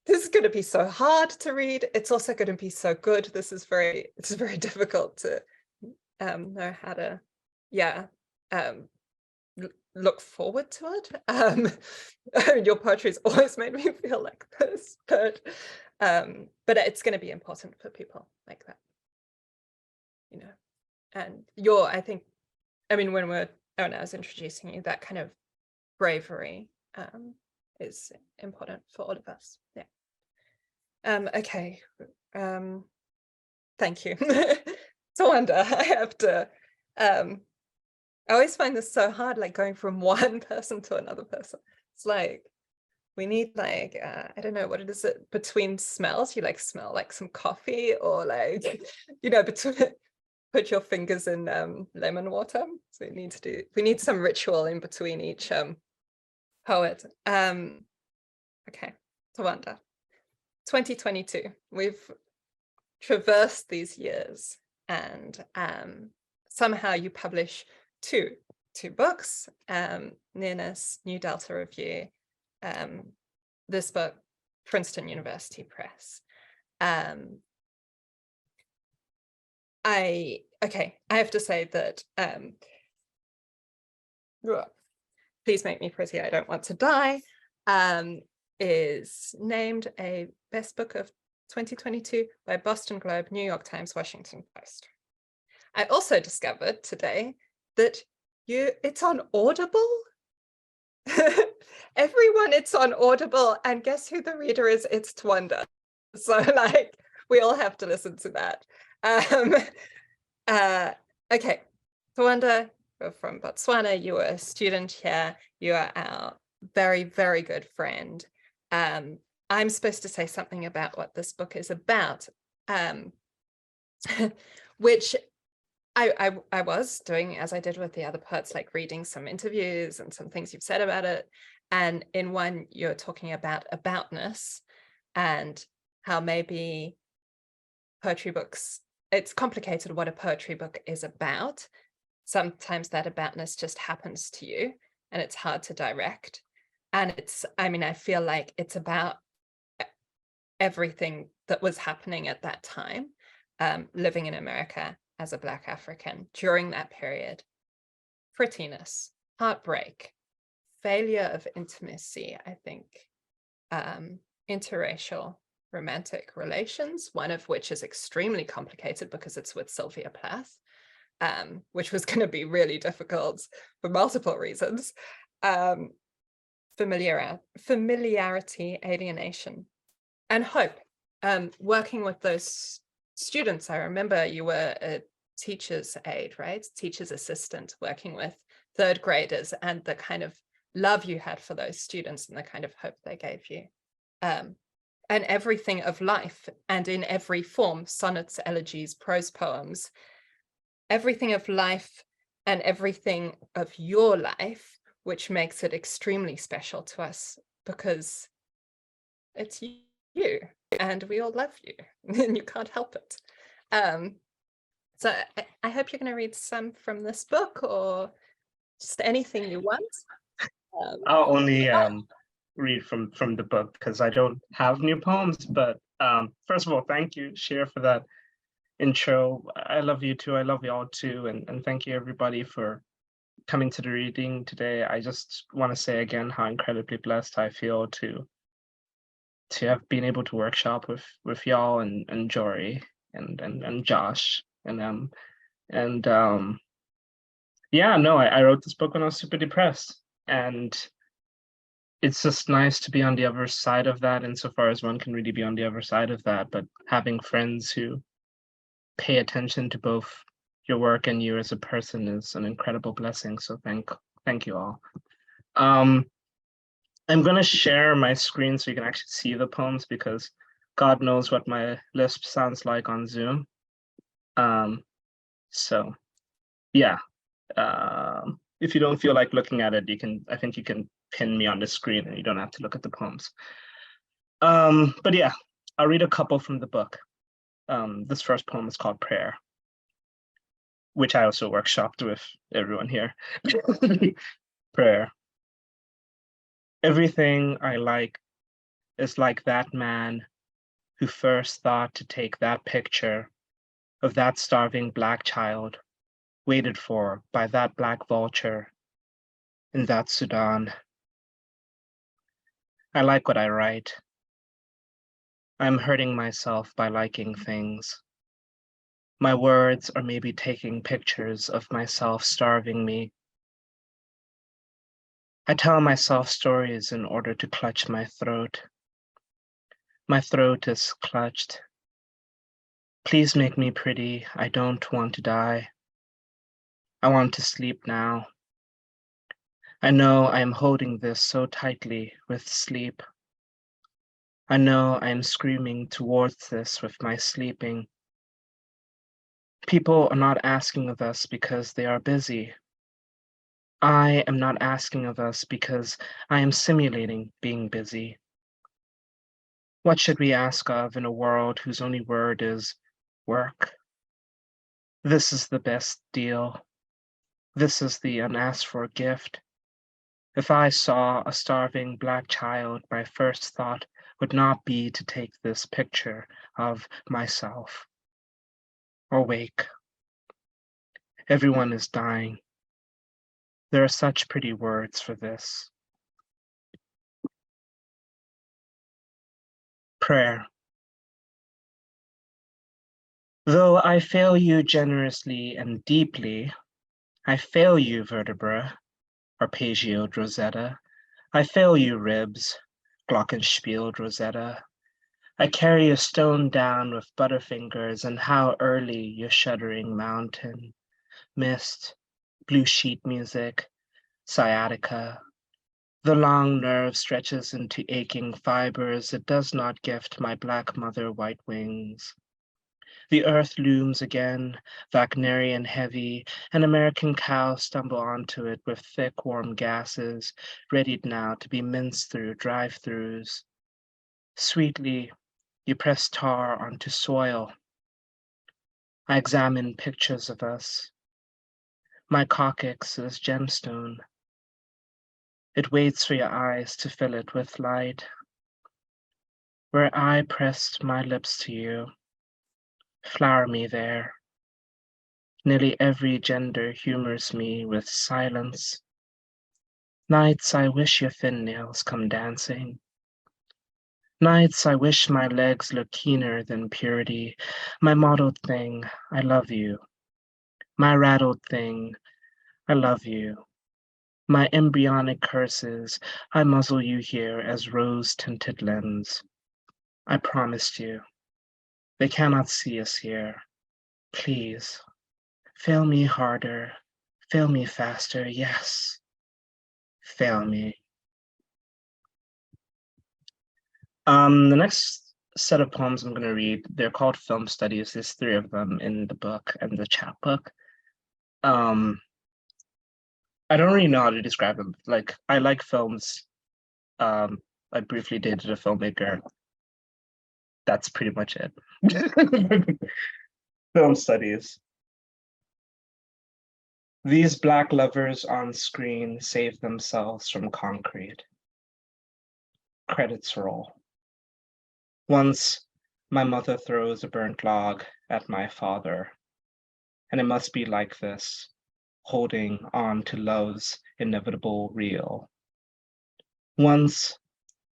this is going to be so hard to read. It's also going to be so good. It's very difficult to know how to, look forward to it. Your poetry's always made me feel like this, but it's going to be important for people like that, and when I was introducing you, that kind of bravery is important for all of us. Okay. Thank you. Tawanda, I have to I always find this so hard, like going from one person to another person. It's like we need I don't know what it is, between smells. You smell like some coffee, or between put your fingers in lemon water. So we need some ritual in between each poet. Okay, Tawanda. 2022. We've traversed these years, and somehow you publish two books, Nearness, New Delta Review, this book, Princeton University Press. I have to say that Please Make Me Pretty, I Don't Want to Die is named a best book of 2022 by Boston Globe, New York Times, Washington Post. I also discovered today that it's on Audible. Everyone, it's on Audible, and guess who the reader is? It's Tawanda. So we all have to listen to that. Okay, Tawanda, you're from Botswana. You were a student here. You are our very, very good friend. I'm supposed to say something about what this book is about, which I was doing, as I did with the other parts, reading some interviews and some things you've said about it. And in one, you're talking about aboutness and how maybe poetry books, it's complicated what a poetry book is about. Sometimes that aboutness just happens to you and it's hard to direct. And I feel like it's about everything that was happening at that time, living in America as a Black African during that period. Prettiness, heartbreak, failure of intimacy, I think, interracial romantic relations, one of which is extremely complicated because it's with Sylvia Plath, which was going to be really difficult for multiple reasons. Familiarity, alienation, and hope. Working with those students, I remember you were a teacher's aide, right? Teacher's assistant, working with third graders, and the kind of love you had for those students and the kind of hope they gave you. And everything of life, and in every form, sonnets, elegies, prose poems, everything of life and everything of your life, which makes it extremely special to us because it's you and we all love you and you can't help it. So I hope you're going to read some from this book, or just anything you want. I'll only read from the book because I don't have new poems, but first of all, thank you, Sherah, for that intro. I love you too. I love you all too. And thank you everybody for coming to the reading today. I just want to say again how incredibly blessed I feel to have been able to workshop with y'all and Jory and Josh and yeah, no, I wrote this book when I was super depressed, and it's just nice to be on the other side of that, insofar as one can really be on the other side of that. But having friends who pay attention to both your work and you as a person is an incredible blessing. So thank you all. I'm going to share my screen so you can actually see the poems, because God knows what my lisp sounds like on Zoom. So yeah, if you don't feel like looking at it, I think you can pin me on the screen and you don't have to look at the poems. But yeah, I'll read a couple from the book. This first poem is called Prayer, which I also workshopped with everyone here. Prayer. Everything I like is like that man who first thought to take that picture of that starving Black child waited for by that Black vulture in that Sudan. I like what I write. I'm hurting myself by liking things. My words are maybe taking pictures of myself starving me. I tell myself stories in order to clutch my throat. My throat is clutched. Please make me pretty. I don't want to die. I want to sleep now. I know I am holding this so tightly with sleep. I know I am screaming towards this with my sleeping. People are not asking of us because they are busy. I am not asking of us because I am simulating being busy. What should we ask of in a world whose only word is work? This is the best deal. This is the unasked for gift. If I saw a starving Black child, my first thought would not be to take this picture of myself or wake. Everyone is dying. There are such pretty words for this. Prayer. Though I fail you generously and deeply, I fail you, vertebra, arpeggiated Rosetta. I fail you, ribs, glockenspieled Rosetta. I carry a stone down with butterfingers, and how early your shuddering mountain. Mist, blue sheet music, sciatica. The long nerve stretches into aching fibers. It does not gift my Black mother white wings. The earth looms again, Wagnerian heavy. An American cow stumble onto it with thick, warm gases, readied now to be minced through drive-throughs. Sweetly, you press tar onto soil. I examine pictures of us. My coccyx is gemstone. It waits for your eyes to fill it with light. Where I pressed my lips to you, flower me there. Nearly every gender humors me with silence. Nights I wish your thin nails come dancing. Nights I wish my legs look keener than purity. My mottled thing, I love you. My rattled thing, I love you. My embryonic curses, I muzzle you here as rose-tinted lens. I promised you. They cannot see us here. Please, fail me harder. Fail me faster, yes. Fail me. The next set of poems I'm going to read, they're called film studies. There's 3 of them in the book and the chapbook. I don't really know how to describe them. Like, I like films. I briefly dated a filmmaker. That's pretty much it. Film studies. These Black lovers on screen save themselves from concrete. Credits roll. Once, my mother throws a burnt log at my father, and it must be like this, holding on to love's inevitable reel. Once,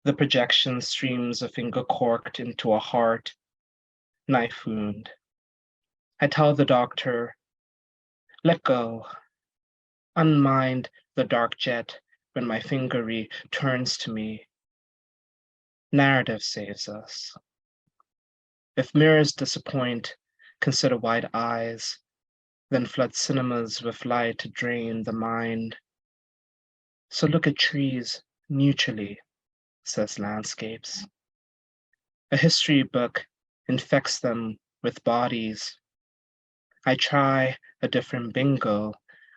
the projection streams a finger corked into a heart, knife wound. I tell the doctor, let go, unmind the dark jet when my finger returns to me. Narrative saves us. If mirrors disappoint, consider wide eyes, then flood cinemas with light to drain the mind. So look at trees neutrally, says landscapes. A history book infects them with bodies. I try a different bingo.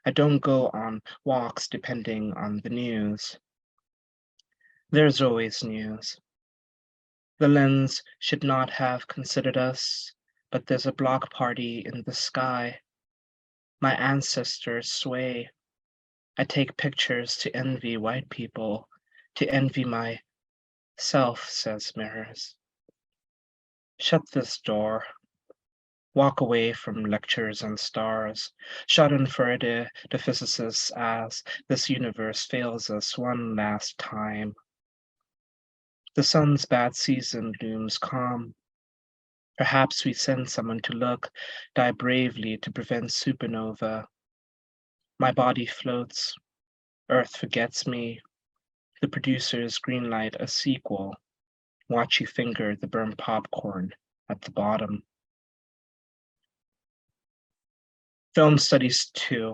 I don't go on walks depending on the news. There's always news. The lens should not have considered us, but there's a block party in the sky. My ancestors sway. I take pictures to envy white people, to envy my Self says mirrors. Shut this door. Walk away from lectures on stars. Schadenfreude the physicists as this universe fails us one last time. The sun's bad season looms calm. Perhaps we send someone to look, die bravely to prevent supernova. My body floats. Earth forgets me. The producers greenlight a sequel. Watch you finger the burnt popcorn at the bottom. Film Studies 2.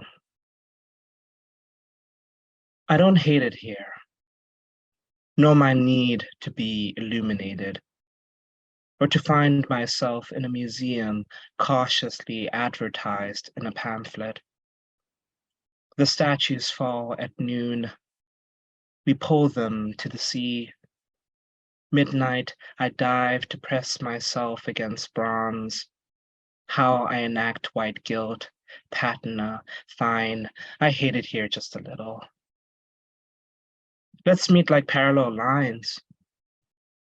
I don't hate it here, nor my need to be illuminated, or to find myself in a museum cautiously advertised in a pamphlet. The statues fall at noon. We pull them to the sea. Midnight, I dive to press myself against bronze. How I enact white guilt, patina, fine. I hate it here just a little. Let's meet like parallel lines.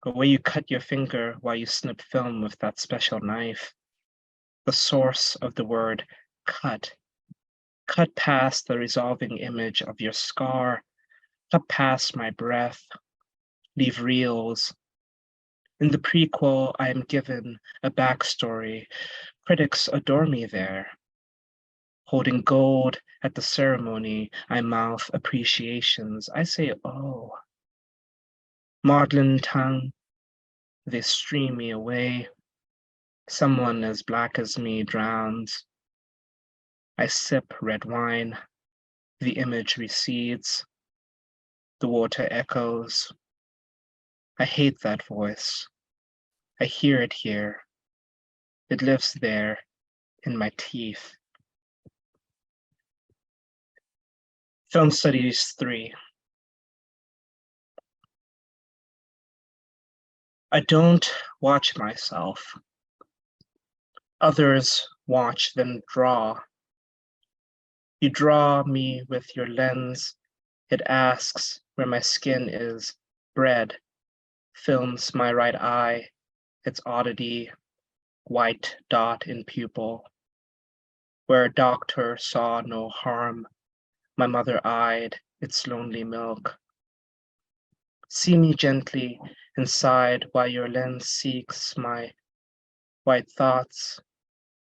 The way you cut your finger while you snip film with that special knife. The source of the word cut. Cut past the resolving image of your scar. Cut past my breath. Leave reels. In the prequel, I am given a backstory. Critics adore me there. Holding gold at the ceremony, I mouth appreciations. I say, oh. Maudlin tongue, they stream me away. Someone as black as me drowns. I sip red wine. The image recedes. The water echoes. I hate that voice. I hear it here. It lives there in my teeth. Film Studies 3. I don't watch myself. Others watch then draw. You draw me with your lens. It asks where my skin is bred. Films my right eye, its oddity, white dot in pupil. Where a doctor saw no harm, my mother eyed its lonely milk. See me gently inside while your lens seeks my white thoughts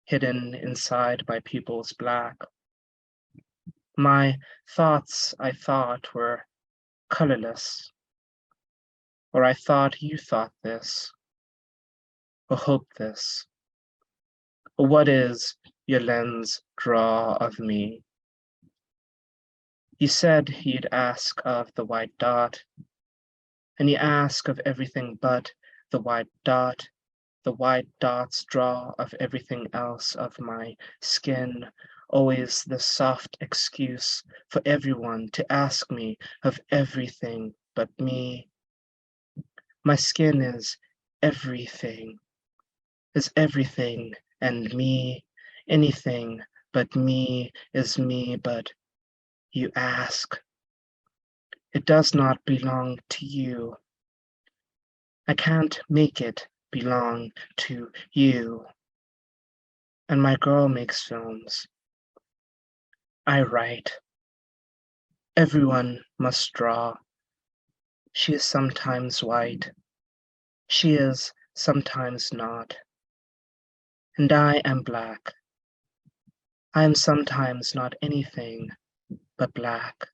hidden inside my pupils black. My thoughts I thought were colorless, or I thought you thought this, or hoped this. Or what is your lens draw of me? You said you'd ask of the white dot, and you ask of everything but the white dot. The white dots draw of everything else of my skin, always the soft excuse for everyone to ask me of everything but me. My skin is everything and me. Anything but me is me, but you ask. It does not belong to you. I can't make it belong to you. And my girl makes films. I write. Everyone must draw. She is sometimes white. She is sometimes not. And I am black. I am sometimes not anything but black.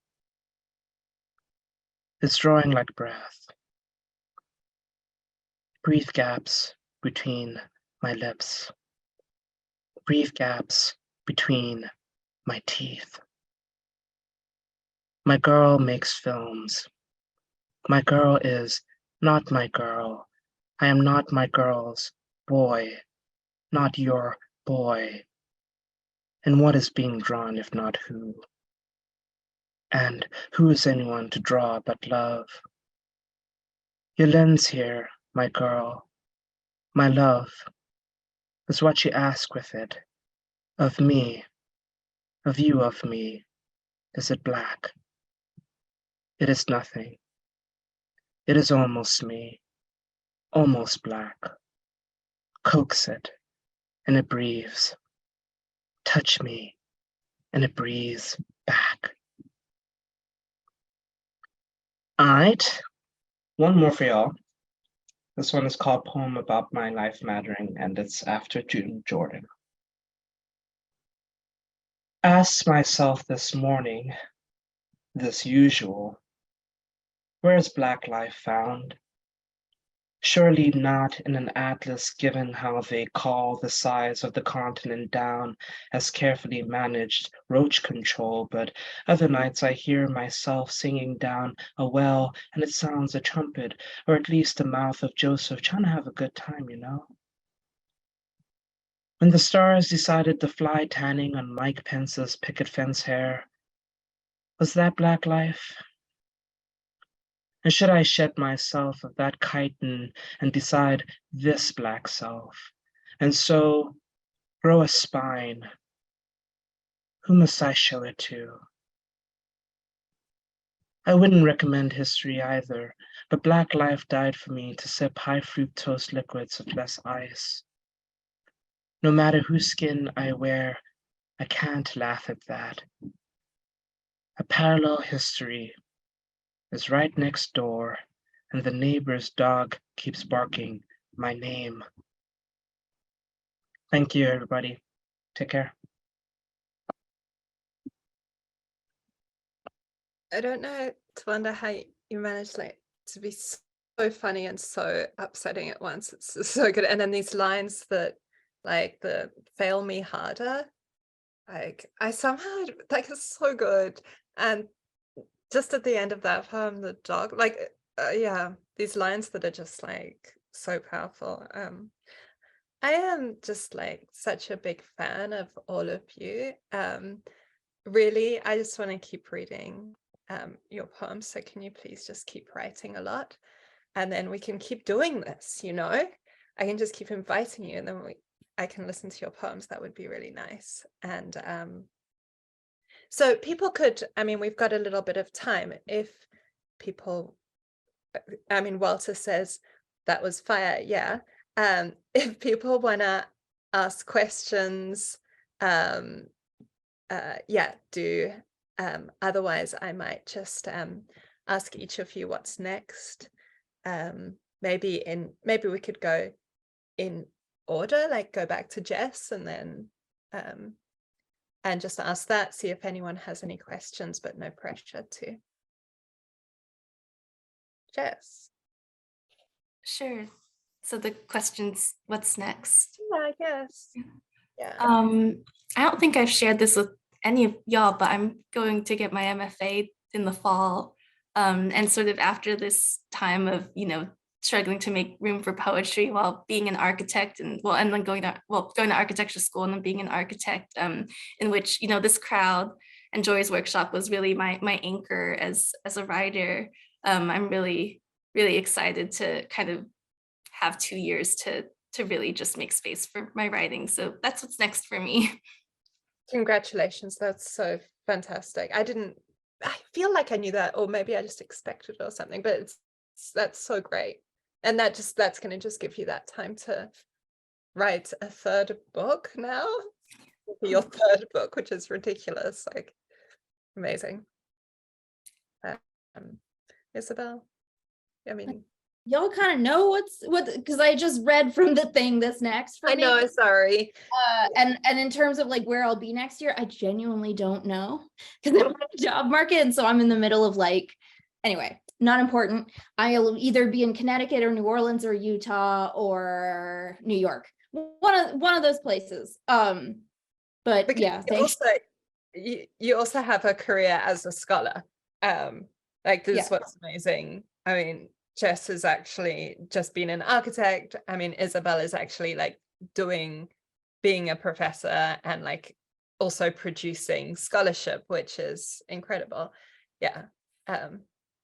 It's drawing like breath. Brief gaps between my lips. Brief gaps between my teeth. My girl makes films. My girl is not my girl. I am not my girl's boy, not your boy. And what is being drawn if not who? And who is anyone to draw but love? Your lens here, my girl, my love, is what you ask with it. Of me, of you of me, is it black? It is nothing. It is almost me, almost black. Coax it, and it breathes. Touch me, and it breathes back. All right, one more for y'all. This one is called Poem About My Life Mattering, and it's after June Jordan. Asked myself this morning, this usual, where's black life found? Surely not in an atlas, given how they call the size of the continent down as carefully managed roach control, but other nights I hear myself singing down a well, and it sounds a trumpet, or at least the mouth of Joseph trying to have a good time, you know? When the stars decided to fly tanning on Mike Pence's picket fence hair, was that black life? And should I shed myself of that chitin and decide this black self, and so grow a spine? Who must I show it to? I wouldn't recommend history either, but black life died for me to sip high fructose liquids with less ice. No matter whose skin I wear, I can't laugh at that. A parallel history is right next door, and the neighbor's dog keeps barking my name. Thank you, everybody. Take care. I don't know, Tawanda, how you managed like to be so funny and so upsetting at once. It's so good. And then these lines that like the fail me harder, like I somehow like it's so good. And just at the end of that poem, the dog, like yeah, these lines that are just like so powerful. I am just like such a big fan of all of you. Really, I just want to keep reading your poems. So can you please just keep writing a lot, and then we can keep doing this, you know? I can just keep inviting you, and then I can listen to your poems. That would be really nice. And so people could, I mean, we've got a little bit of time. If people, I mean, Walter says that was fire. Yeah. If people want to ask questions, yeah, do. Otherwise, I might just ask each of you what's next. Maybe we could go in order, like go back to Jess and then and just ask that, see if anyone has any questions, but no pressure to. Jess. Sure. So the question's what's next? Yeah, I guess. Yeah. I don't think I've shared this with any of y'all, but I'm going to get my MFA in the fall. And sort of after this time of, you know, struggling to make room for poetry while being an architect and then going to architecture school and then being an architect, in which, you know, this crowd and Joy's workshop was really my anchor as a writer. I'm really, really excited to kind of have 2 years to really just make space for my writing. So that's what's next for me. Congratulations. That's so fantastic. I feel like I knew that, or maybe I just expected it or something, but that's so great. And that's going to just give you that time to write a third book now. Your third book, which is ridiculous, like amazing. Isabel, I mean, Y'all kind of know what because I just read from the thing that's next for me. I know, sorry. And in terms of like where I'll be next year, I genuinely don't know because I'm on the job market, and so I'm in the middle of like, anyway, not important. I'll either be in Connecticut or New Orleans or Utah or New York, one of those places. But because yeah, thanks. You also have a career as a scholar. Like this is what's amazing. I mean, Jess has actually just been an architect. I mean, Isabelle is actually like being a professor and like also producing scholarship, which is incredible. Yeah.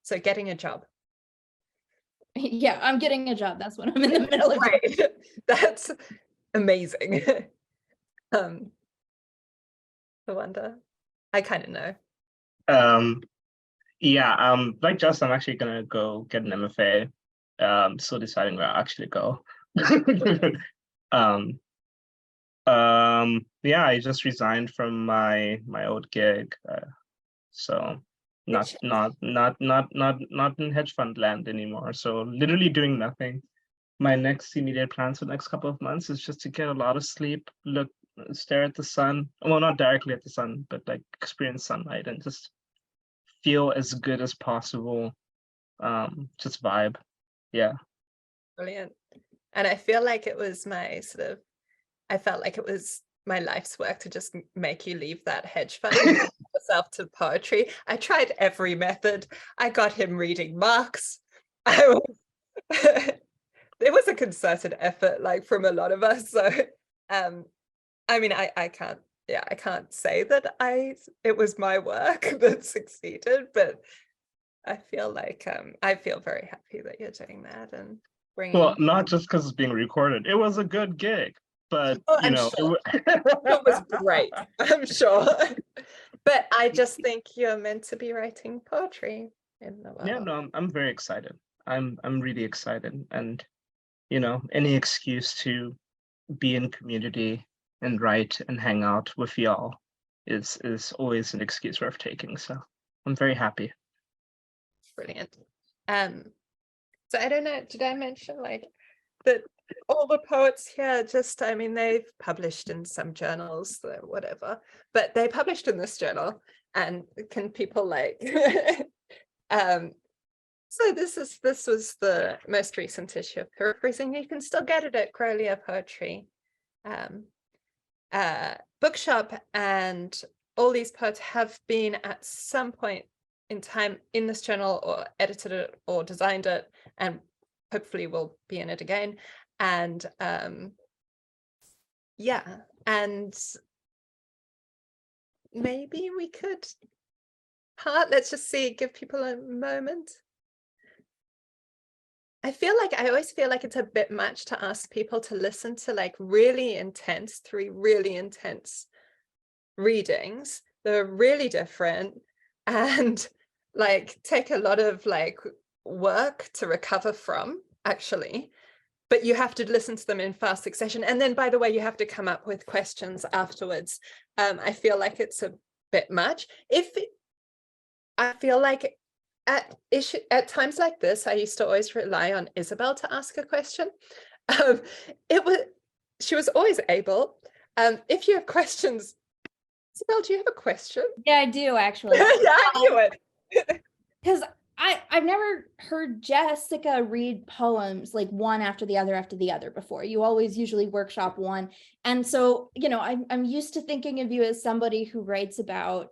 So getting a job. Yeah, I'm getting a job. That's what I'm in the middle of. Right. That's amazing. Tawanda, I kind of know. Yeah, like Jess, I'm actually gonna go get an MFA. Still deciding where I'll actually go. um, yeah, I just resigned from my old gig, so not in hedge fund land anymore. So literally doing nothing. My next immediate plans for the next couple of months is just to get a lot of sleep, stare at the sun. Well, not directly at the sun, but like experience sunlight and just feel as good as possible. Just vibe. Yeah. Brilliant. And I feel like it was my I felt like it was my life's work to just make you leave that hedge fund and give yourself to poetry. I tried every method. I got him reading Marx. It was a concerted effort, like from a lot of us. So, I mean, I can't say that it was my work that succeeded, but I feel like I feel very happy that you're doing that and bringing. Well, not just because it's being recorded. It was a good gig, but Oh, you I'm know, sure. It was great. I'm sure. But I just think you're meant to be writing poetry in the world. Yeah, no, I'm very excited. I'm really excited, and you know, any excuse to be in community and write and hang out with y'all is always an excuse worth taking. So I'm very happy. Brilliant. So I don't know, did I mention like that all the poets here I mean, they've published in some journals, whatever, but they published in this journal, and can people like so this was the most recent issue of Peripheries, and you can still get it at Grolier Poetry bookshop, and all these poets have been at some point in time in this journal, or edited it or designed it, and hopefully will be in it again. And yeah, and maybe we could let's just see, give people a moment. I always feel like it's a bit much to ask people to listen to like three really intense readings. They're really different and like take a lot of like work to recover from, actually, but you have to listen to them in fast succession. And then, by the way, you have to come up with questions afterwards. I feel like it's a bit much. I feel like at times like this, I used to always rely on Isabel to ask a question. She was always able. If you have questions, Isabel, do you have a question? Yeah, I do actually. Yeah, I knew it. Because I've never heard Jessica read poems like one after the other before. You always usually workshop one. And so, you know, I'm used to thinking of you as somebody who writes about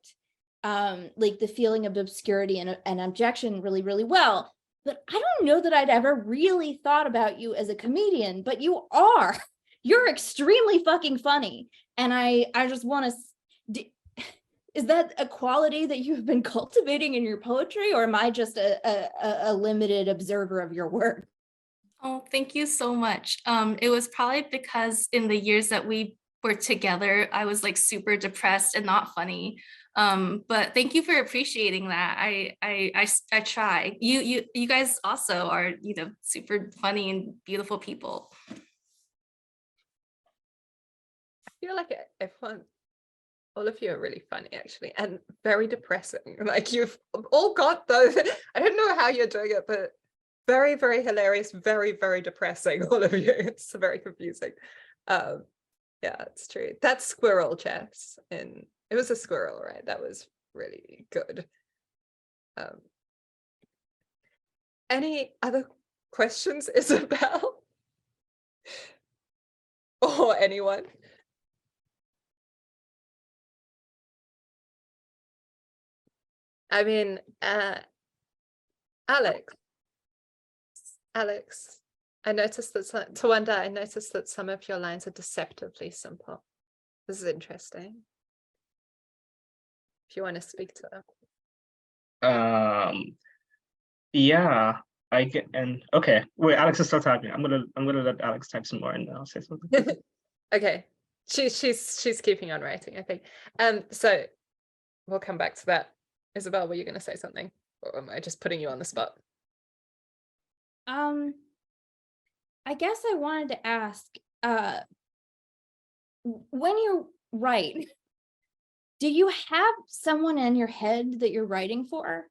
like the feeling of obscurity and objection really, really well. But I don't know that I'd ever really thought about you as a comedian, but you are. You're extremely fucking funny. And I just want to, is that a quality that you've been cultivating in your poetry, or am I just a limited observer of your work? Oh, thank you so much. It was probably because in the years that we were together, I was like super depressed and not funny. But thank you for appreciating that. I try. You guys also are, you know, super funny and beautiful people. I feel like all of you are really funny, actually, and very depressing. Like, you've all got those. I don't know how you're doing it, but very, very hilarious, very, very depressing, all of you. It's very confusing. Yeah, it's true. That squirrel, Jess, it was a squirrel, right? That was really good. Any other questions, Isabel? Or anyone? I mean, Alex, I noticed that Tawanda, I noticed that some of your lines are deceptively simple. This is interesting. If you want to speak to them. Yeah, I get, and okay, wait, Alex is still typing. I'm gonna let Alex type some more and then I'll say something. Okay, she's keeping on writing, I think. So we'll come back to that. Isabel, were you going to say something? Or am I just putting you on the spot? I guess I wanted to ask, when you write, do you have someone in your head that you're writing for?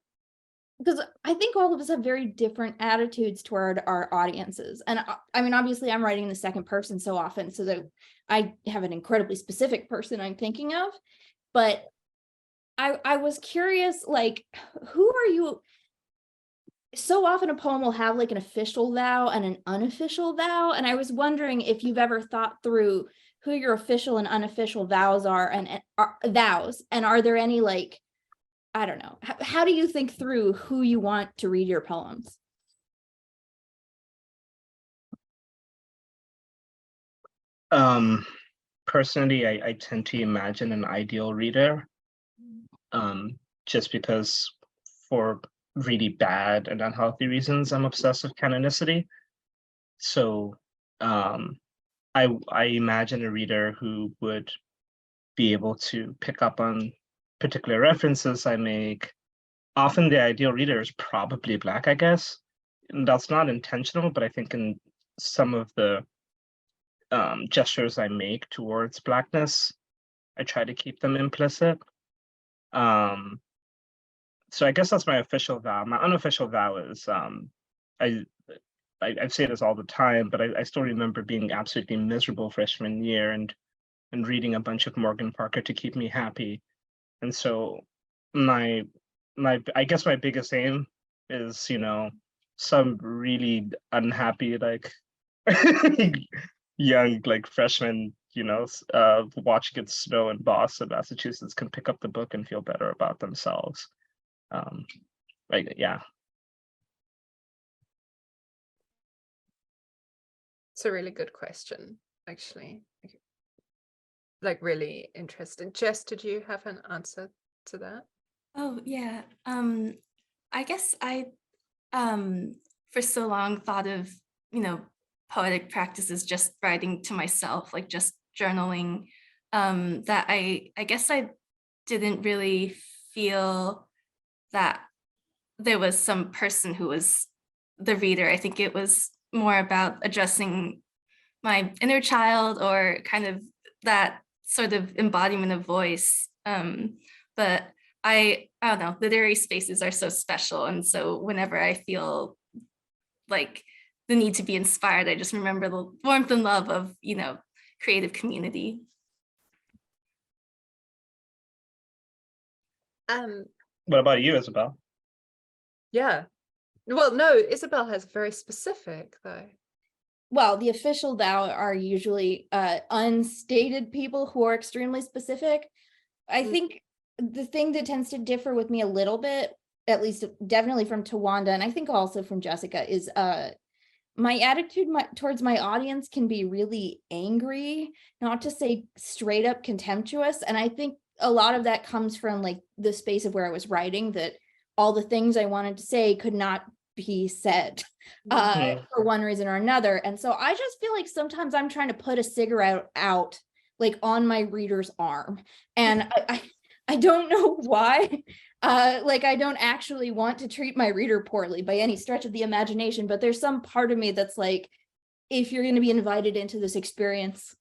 Because I think all of us have very different attitudes toward our audiences. And I mean, obviously I'm writing in the second person so often, so that I have an incredibly specific person I'm thinking of. But I was curious, like, who are you? So often a poem will have like an official thou and an unofficial thou. And I was wondering if you've ever thought through who your official and unofficial thous are and thous, and are there any, like, I don't know, how do you think through who you want to read your poems? Personally, I tend to imagine an ideal reader, just because for really bad and unhealthy reasons, I'm obsessed with canonicity. So I imagine a reader who would be able to pick up on particular references I make. Often the ideal reader is probably Black, I guess. And that's not intentional, but I think in some of the gestures I make towards Blackness, I try to keep them implicit. So I guess that's my official vow. My unofficial vow is I say this all the time, but I still remember being absolutely miserable freshman year and reading a bunch of Morgan Parker to keep me happy. And so my I guess my biggest aim is, you know, some really unhappy like young like freshman, you know, watching it snow in Boston, Massachusetts, can pick up the book and feel better about themselves. Like, yeah. It's a really good question, actually. Like really interesting. Jess, did you have an answer to that? Oh yeah. I guess I for so long thought of, you know, poetic practices just writing to myself, like just journaling, that I guess I didn't really feel that there was some person who was the reader. I think it was more about addressing my inner child, or kind of that sort of embodiment of voice. But I don't know, literary spaces are so special. And so whenever I feel like the need to be inspired, I just remember the warmth and love of, you know, creative community. What about you, Isabel? Yeah. Well, no, Isabel has very specific though. Well, the official thou are usually unstated people who are extremely specific. I think the thing that tends to differ with me a little bit, at least definitely from Tawanda, and I think also from Jessica, is my attitude towards my audience can be really angry, not to say straight up contemptuous. And I think a lot of that comes from like the space of where I was writing, that all the things I wanted to say could not be said for one reason or another. And so I just feel like sometimes I'm trying to put a cigarette out like on my reader's arm, and I don't know why. Like, I don't actually want to treat my reader poorly by any stretch of the imagination, but there's some part of me that's like, if you're going to be invited into this experience,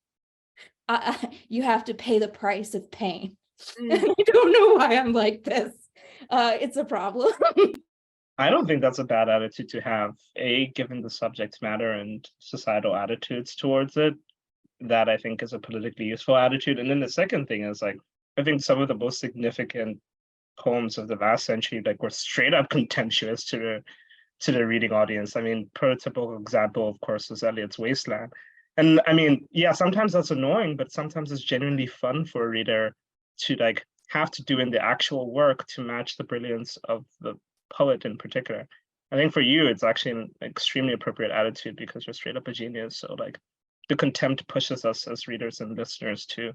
you have to pay the price of pain. And I don't know why I'm like this. It's a problem. I don't think that's a bad attitude to have, given the subject matter and societal attitudes towards it. That I think is a politically useful attitude. And then the second thing is, like, I think some of the most significant poems of the last century, like, were straight up contemptuous to the reading audience. I mean, prototypical example, of course, is Eliot's Wasteland. And I mean, yeah, sometimes that's annoying, but sometimes it's genuinely fun for a reader to like have to do in the actual work to match the brilliance of the poet in particular. I think for you, it's actually an extremely appropriate attitude because you're straight up a genius. So like, the contempt pushes us as readers and listeners to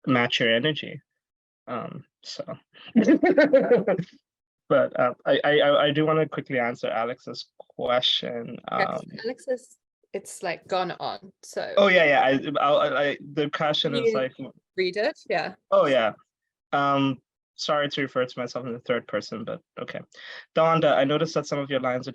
match your energy. But I do want to quickly answer Alex's question. Alex's, it's like gone on. So. Oh yeah. The question is like, read it. Yeah. Oh yeah. Sorry to refer to myself in the third person, but okay. Tawanda, I noticed that some of your lines are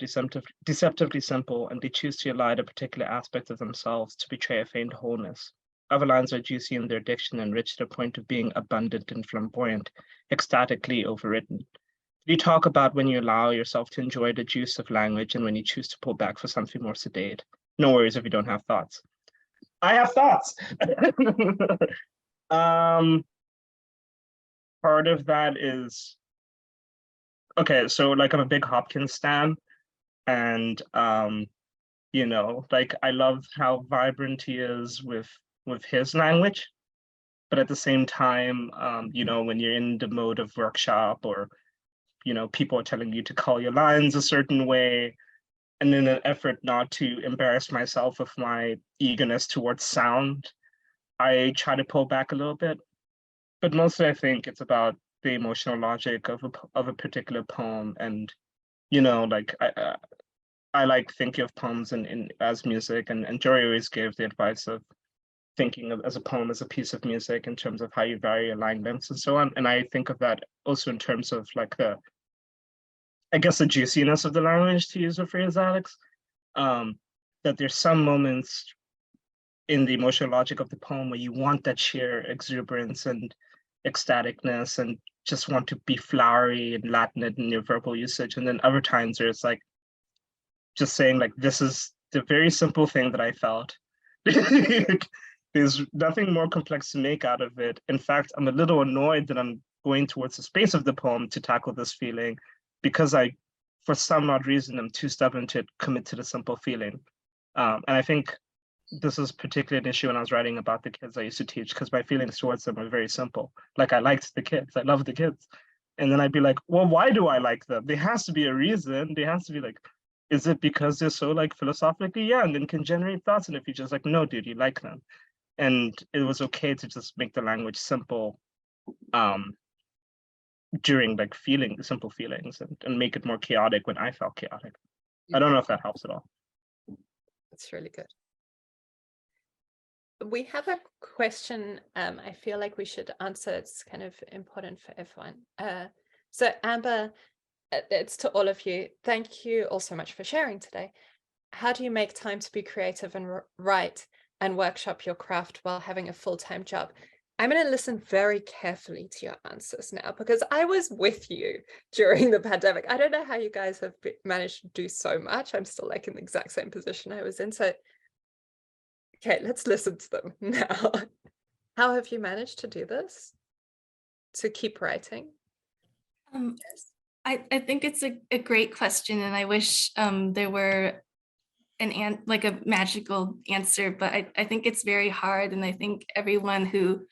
deceptively simple, and they choose to elide a particular aspect of themselves to betray a feigned wholeness. Other lines are juicy in their diction and rich to the point of being abundant and flamboyant, ecstatically overwritten. Could you talk about when you allow yourself to enjoy the juice of language and when you choose to pull back for something more sedate? No worries if you don't have thoughts. I have thoughts. Part of that is, okay, so like I'm a big Hopkins stan, and you know, like I love how vibrant he is with his language, but at the same time, you know, when you're in the mode of workshop, or you know, people are telling you to call your lines a certain way, and in an effort not to embarrass myself with my eagerness towards sound, I try to pull back a little bit. But mostly I think it's about the emotional logic of a particular poem, and you know, like I like thinking of poems in as music, and Jory always gave the advice of thinking of as a poem as a piece of music in terms of how you vary your line lengths and so on. And I think of that also in terms of like I guess the juiciness of the language, to use a phrase, Alex. That there's some moments in the emotional logic of the poem where you want that sheer exuberance and ecstaticness and just want to be flowery and Latin in your verbal usage. And then other times where it's like just saying like, this is the very simple thing that I felt. There's nothing more complex to make out of it. In fact, I'm a little annoyed that I'm going towards the space of the poem to tackle this feeling, because for some odd reason, I'm too stubborn to commit to the simple feeling. And I think this is particularly an issue when I was writing about the kids I used to teach, because my feelings towards them were very simple. Like, I liked the kids, I loved the kids. And then I'd be like, well, why do I like them? There has to be a reason. There has to be like, is it because they're so like philosophically young and can generate thoughts in the future? It's like, no, dude, you like them. And it was okay to just make the language simple during like simple feelings, and make it more chaotic when I felt chaotic. I don't know if that helps at all. That's really good. We have a question I feel like we should answer. It's kind of important for everyone. So Amber, it's to all of you. Thank you all so much for sharing today. How do you make time to be creative and write and workshop your craft while having a full-time job? I'm going to listen very carefully to your answers now, because I was with you during the pandemic. I don't know how you guys have managed to do so much. I'm still like in the exact same position I was in. So okay, let's listen to them now. How have you managed to do this? To keep writing? I think it's a great question, and I wish there were like a magical answer, but I think it's very hard, and I think everyone who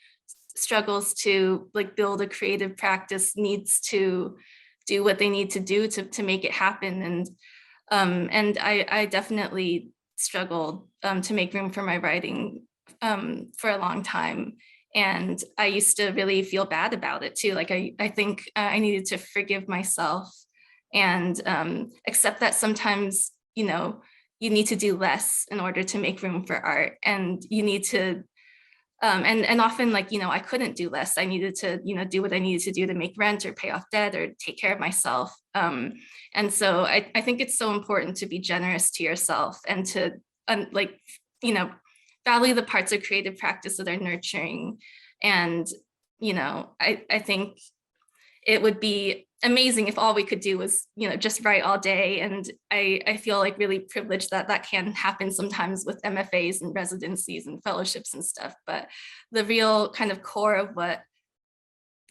struggles to like build a creative practice needs to do what they need to do to make it happen. And I definitely struggled to make room for my writing for a long time. And I used to really feel bad about it too. Like I think I needed to forgive myself and accept that sometimes, you know, you need to do less in order to make room for art, and you need to and often, like, you know, I couldn't do less. I needed to, you know, do what I needed to do to make rent or pay off debt or take care of myself. And so I think it's so important to be generous to yourself and to like, you know, value the parts of creative practice that are nurturing. And, you know, I think it would be amazing if all we could do was, you know, just write all day. And I feel like really privileged that that can happen sometimes with MFAs and residencies and fellowships and stuff. But the real kind of core of what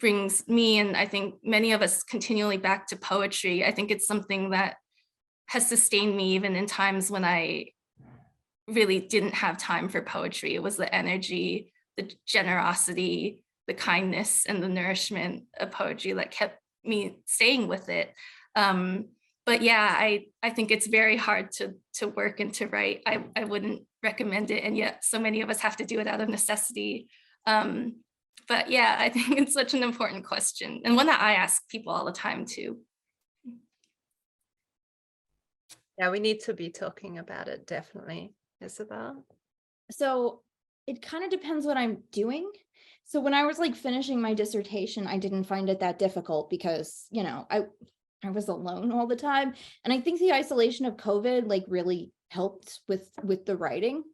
brings me, and I think many of us, continually back to poetry, I think it's something that has sustained me even in times when I really didn't have time for poetry. It was the energy, the generosity, the kindness, and the nourishment of poetry that kept me staying with it. But yeah, I think it's very hard to work and to write. I wouldn't recommend it, and yet so many of us have to do it out of necessity. But yeah, I think it's such an important question, and one that I ask people all the time too. Yeah, we need to be talking about it, definitely. Isabel? So it kind of depends what I'm doing. So when I was like finishing my dissertation, I didn't find it that difficult because, you know, I was alone all the time. And I think the isolation of COVID like really helped with the writing.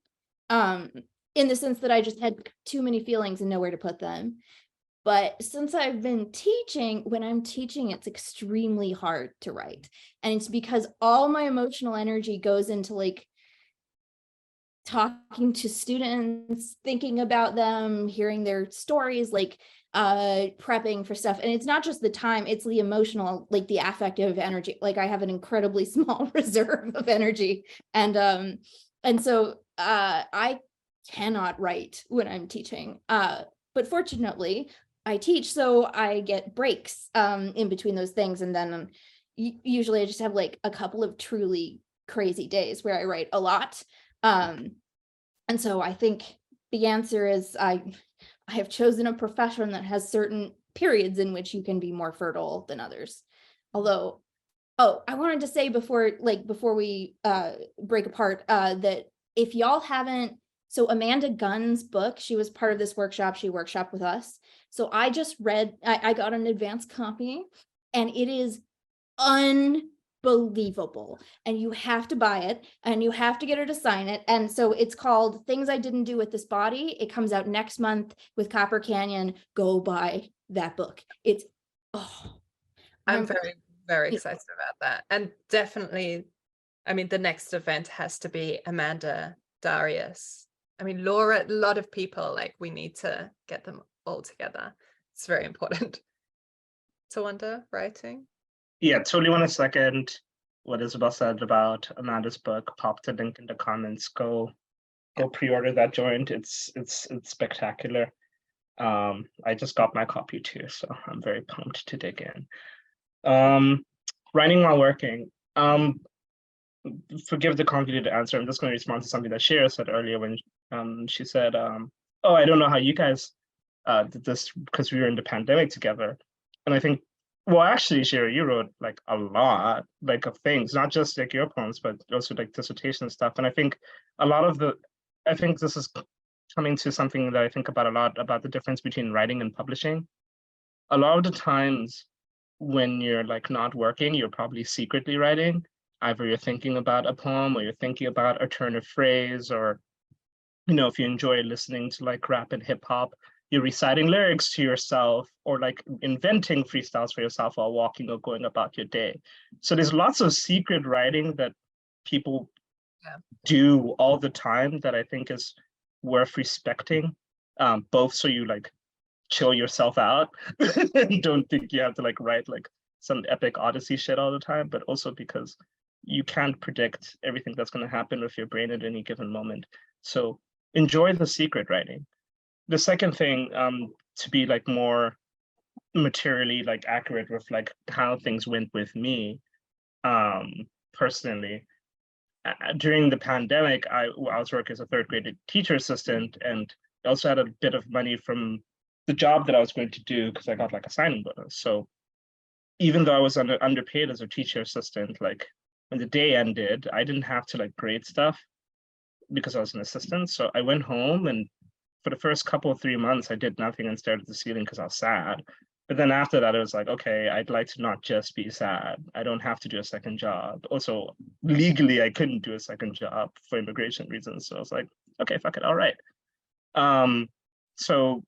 In the sense that I just had too many feelings and nowhere to put them. But since I've been teaching, when I'm teaching, it's extremely hard to write. And it's because all my emotional energy goes into like talking to students, thinking about them, hearing their stories, like prepping for stuff. And it's not just the time, it's the emotional, like the affective energy. Like I have an incredibly small reserve of energy. And so I cannot write when I'm teaching. But fortunately, I teach, so I get breaks in between those things. And then usually I just have like a couple of truly crazy days where I write a lot. And so I think the answer is I have chosen a profession that has certain periods in which you can be more fertile than others. Although, oh, I wanted to say before we break apart that if y'all haven't, so Amanda Gunn's book, she was part of this workshop, she workshopped with us. So I just read, I got an advanced copy, and it is unbelievable. And you have to buy it, and you have to get her to sign it. And so it's called Things I Didn't Do with This Body. It comes out next month with Copper Canyon. Go buy that book. It's, oh. I'm very, very excited about that. And definitely, I mean, the next event has to be Amanda Darius. I mean, Laura, a lot of people, like, we need to get them all together. It's very important. Tawanda, writing? Yeah, totally want to second what Isabel said about Amanda's book. Pop the link in the comments. Go pre-order that joint. It's spectacular. I just got my copy too, so I'm very pumped to dig in. Writing while working. Forgive the convoluted answer. I'm just going to respond to something that Sherah said earlier when she said, oh, I don't know how you guys did this because we were in the pandemic together. And I think, well, actually, Sherah, you wrote like a lot like of things, not just like your poems, but also like dissertation stuff. And I think I think this is coming to something that I think about a lot, about the difference between writing and publishing. A lot of the times when you're like not working, you're probably secretly writing. Either you're thinking about a poem, or you're thinking about a turn of phrase, or, you know, if you enjoy listening to like rap and hip hop, you're reciting lyrics to yourself, or like inventing freestyles for yourself while walking or going about your day. So there's lots of secret writing that people do all the time that I think is worth respecting, both so you like chill yourself out and don't think you have to like write like some epic Odyssey shit all the time, but also because you can't predict everything that's going to happen with your brain at any given moment. So enjoy the secret writing. The second thing, to be like more materially like accurate with like how things went with me, personally, during the pandemic, I was working as a third grade teacher assistant, and I also had a bit of money from the job that I was going to do because I got like a signing bonus. So even though I was underpaid as a teacher assistant, like when the day ended, I didn't have to like grade stuff because I was an assistant. So I went home, and for the first couple of 3 months, I did nothing and stared at the ceiling because I was sad. But then after that, it was like, okay, I'd like to not just be sad. I don't have to do a second job. Also, legally, I couldn't do a second job for immigration reasons. So I was like, okay, fuck it, all right. So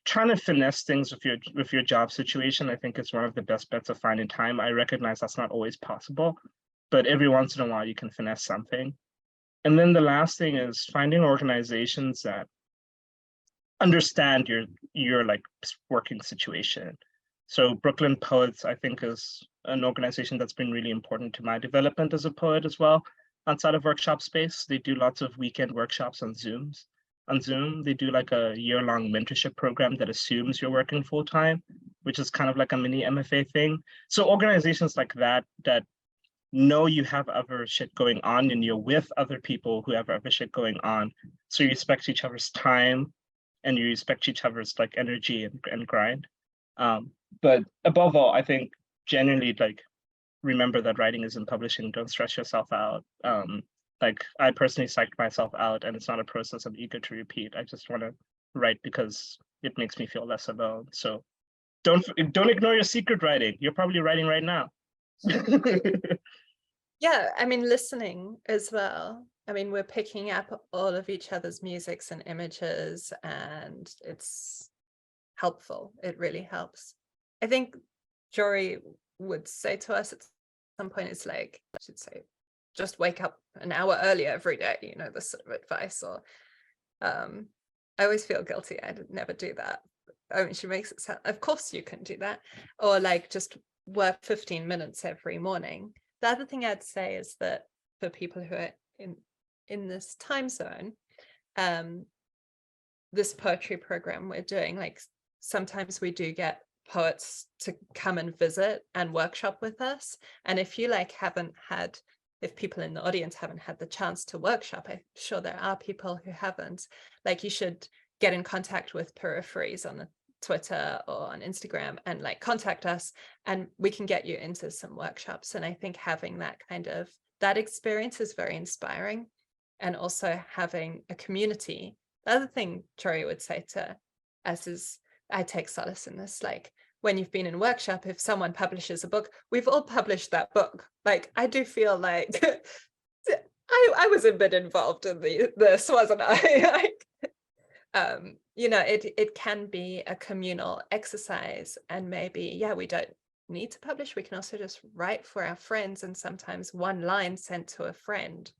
trying to finesse things with your job situation, I think is one of the best bets of finding time. I recognize that's not always possible, but every once in a while you can finesse something. And then the last thing is finding organizations that understand your like working situation. So Brooklyn Poets, I think, is an organization that's been really important to my development as a poet as well. Outside of workshop space, they do lots of weekend workshops on Zoom. They do like a year-long mentorship program that assumes you're working full-time, which is kind of like a mini MFA thing. So organizations like that know you have other shit going on, and you're with other people who have other shit going on. So you respect each other's time, and you respect each other's like energy and grind. But above all, I think genuinely like remember that writing isn't publishing. Don't stress yourself out. Like I personally psyched myself out, and it's not a process I'm eager to repeat. I just want to write because it makes me feel less alone. So don't ignore your secret writing. You're probably writing right now. Yeah, I mean, listening as well. I mean, we're picking up all of each other's musics and images, and it's helpful. It really helps. I think Jory would say to us at some point, it's like, I should say, just wake up an hour earlier every day, you know, this sort of advice. Or I always feel guilty. I never do that. I mean, she makes it sound, of course you can do that. Or like just work 15 minutes every morning. The other thing I'd say is that for people who are in this time zone, this poetry program we're doing, like sometimes we do get poets to come and visit and workshop with us. And if you like if people in the audience haven't had the chance to workshop, I'm sure there are people who haven't, like you should get in contact with Peripheries on the Twitter or on Instagram and like contact us, and we can get you into some workshops. And I think having that experience is very inspiring, and also having a community. The other thing Jory would say to us is, I take solace in this, like when you've been in workshop, if someone publishes a book, we've all published that book. Like I do feel like I was a bit involved in this, wasn't I? Like, you know, it can be a communal exercise, and maybe, yeah, we don't need to publish. We can also just write for our friends, and sometimes one line sent to a friend.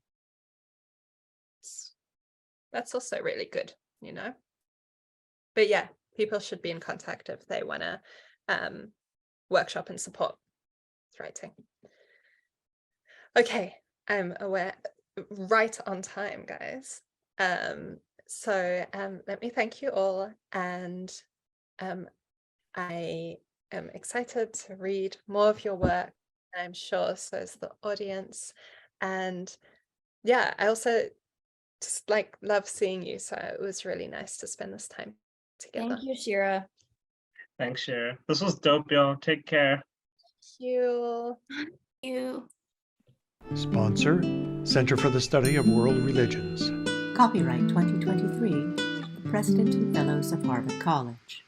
That's also really good, you know. But yeah, people should be in contact if they want to workshop and support writing. Okay, I'm aware, right on time, guys. So let me thank you all, and I am excited to read more of your work. I'm sure so is the audience. And yeah, I also just like love seeing you. So it was really nice to spend this time together. Thank you, Sherah. Thanks, Sherah. This was dope, y'all. Take care. Thank you. Thank you. Sponsor, Center for the Study of World Religions. Copyright 2023, the President and Fellows of Harvard College.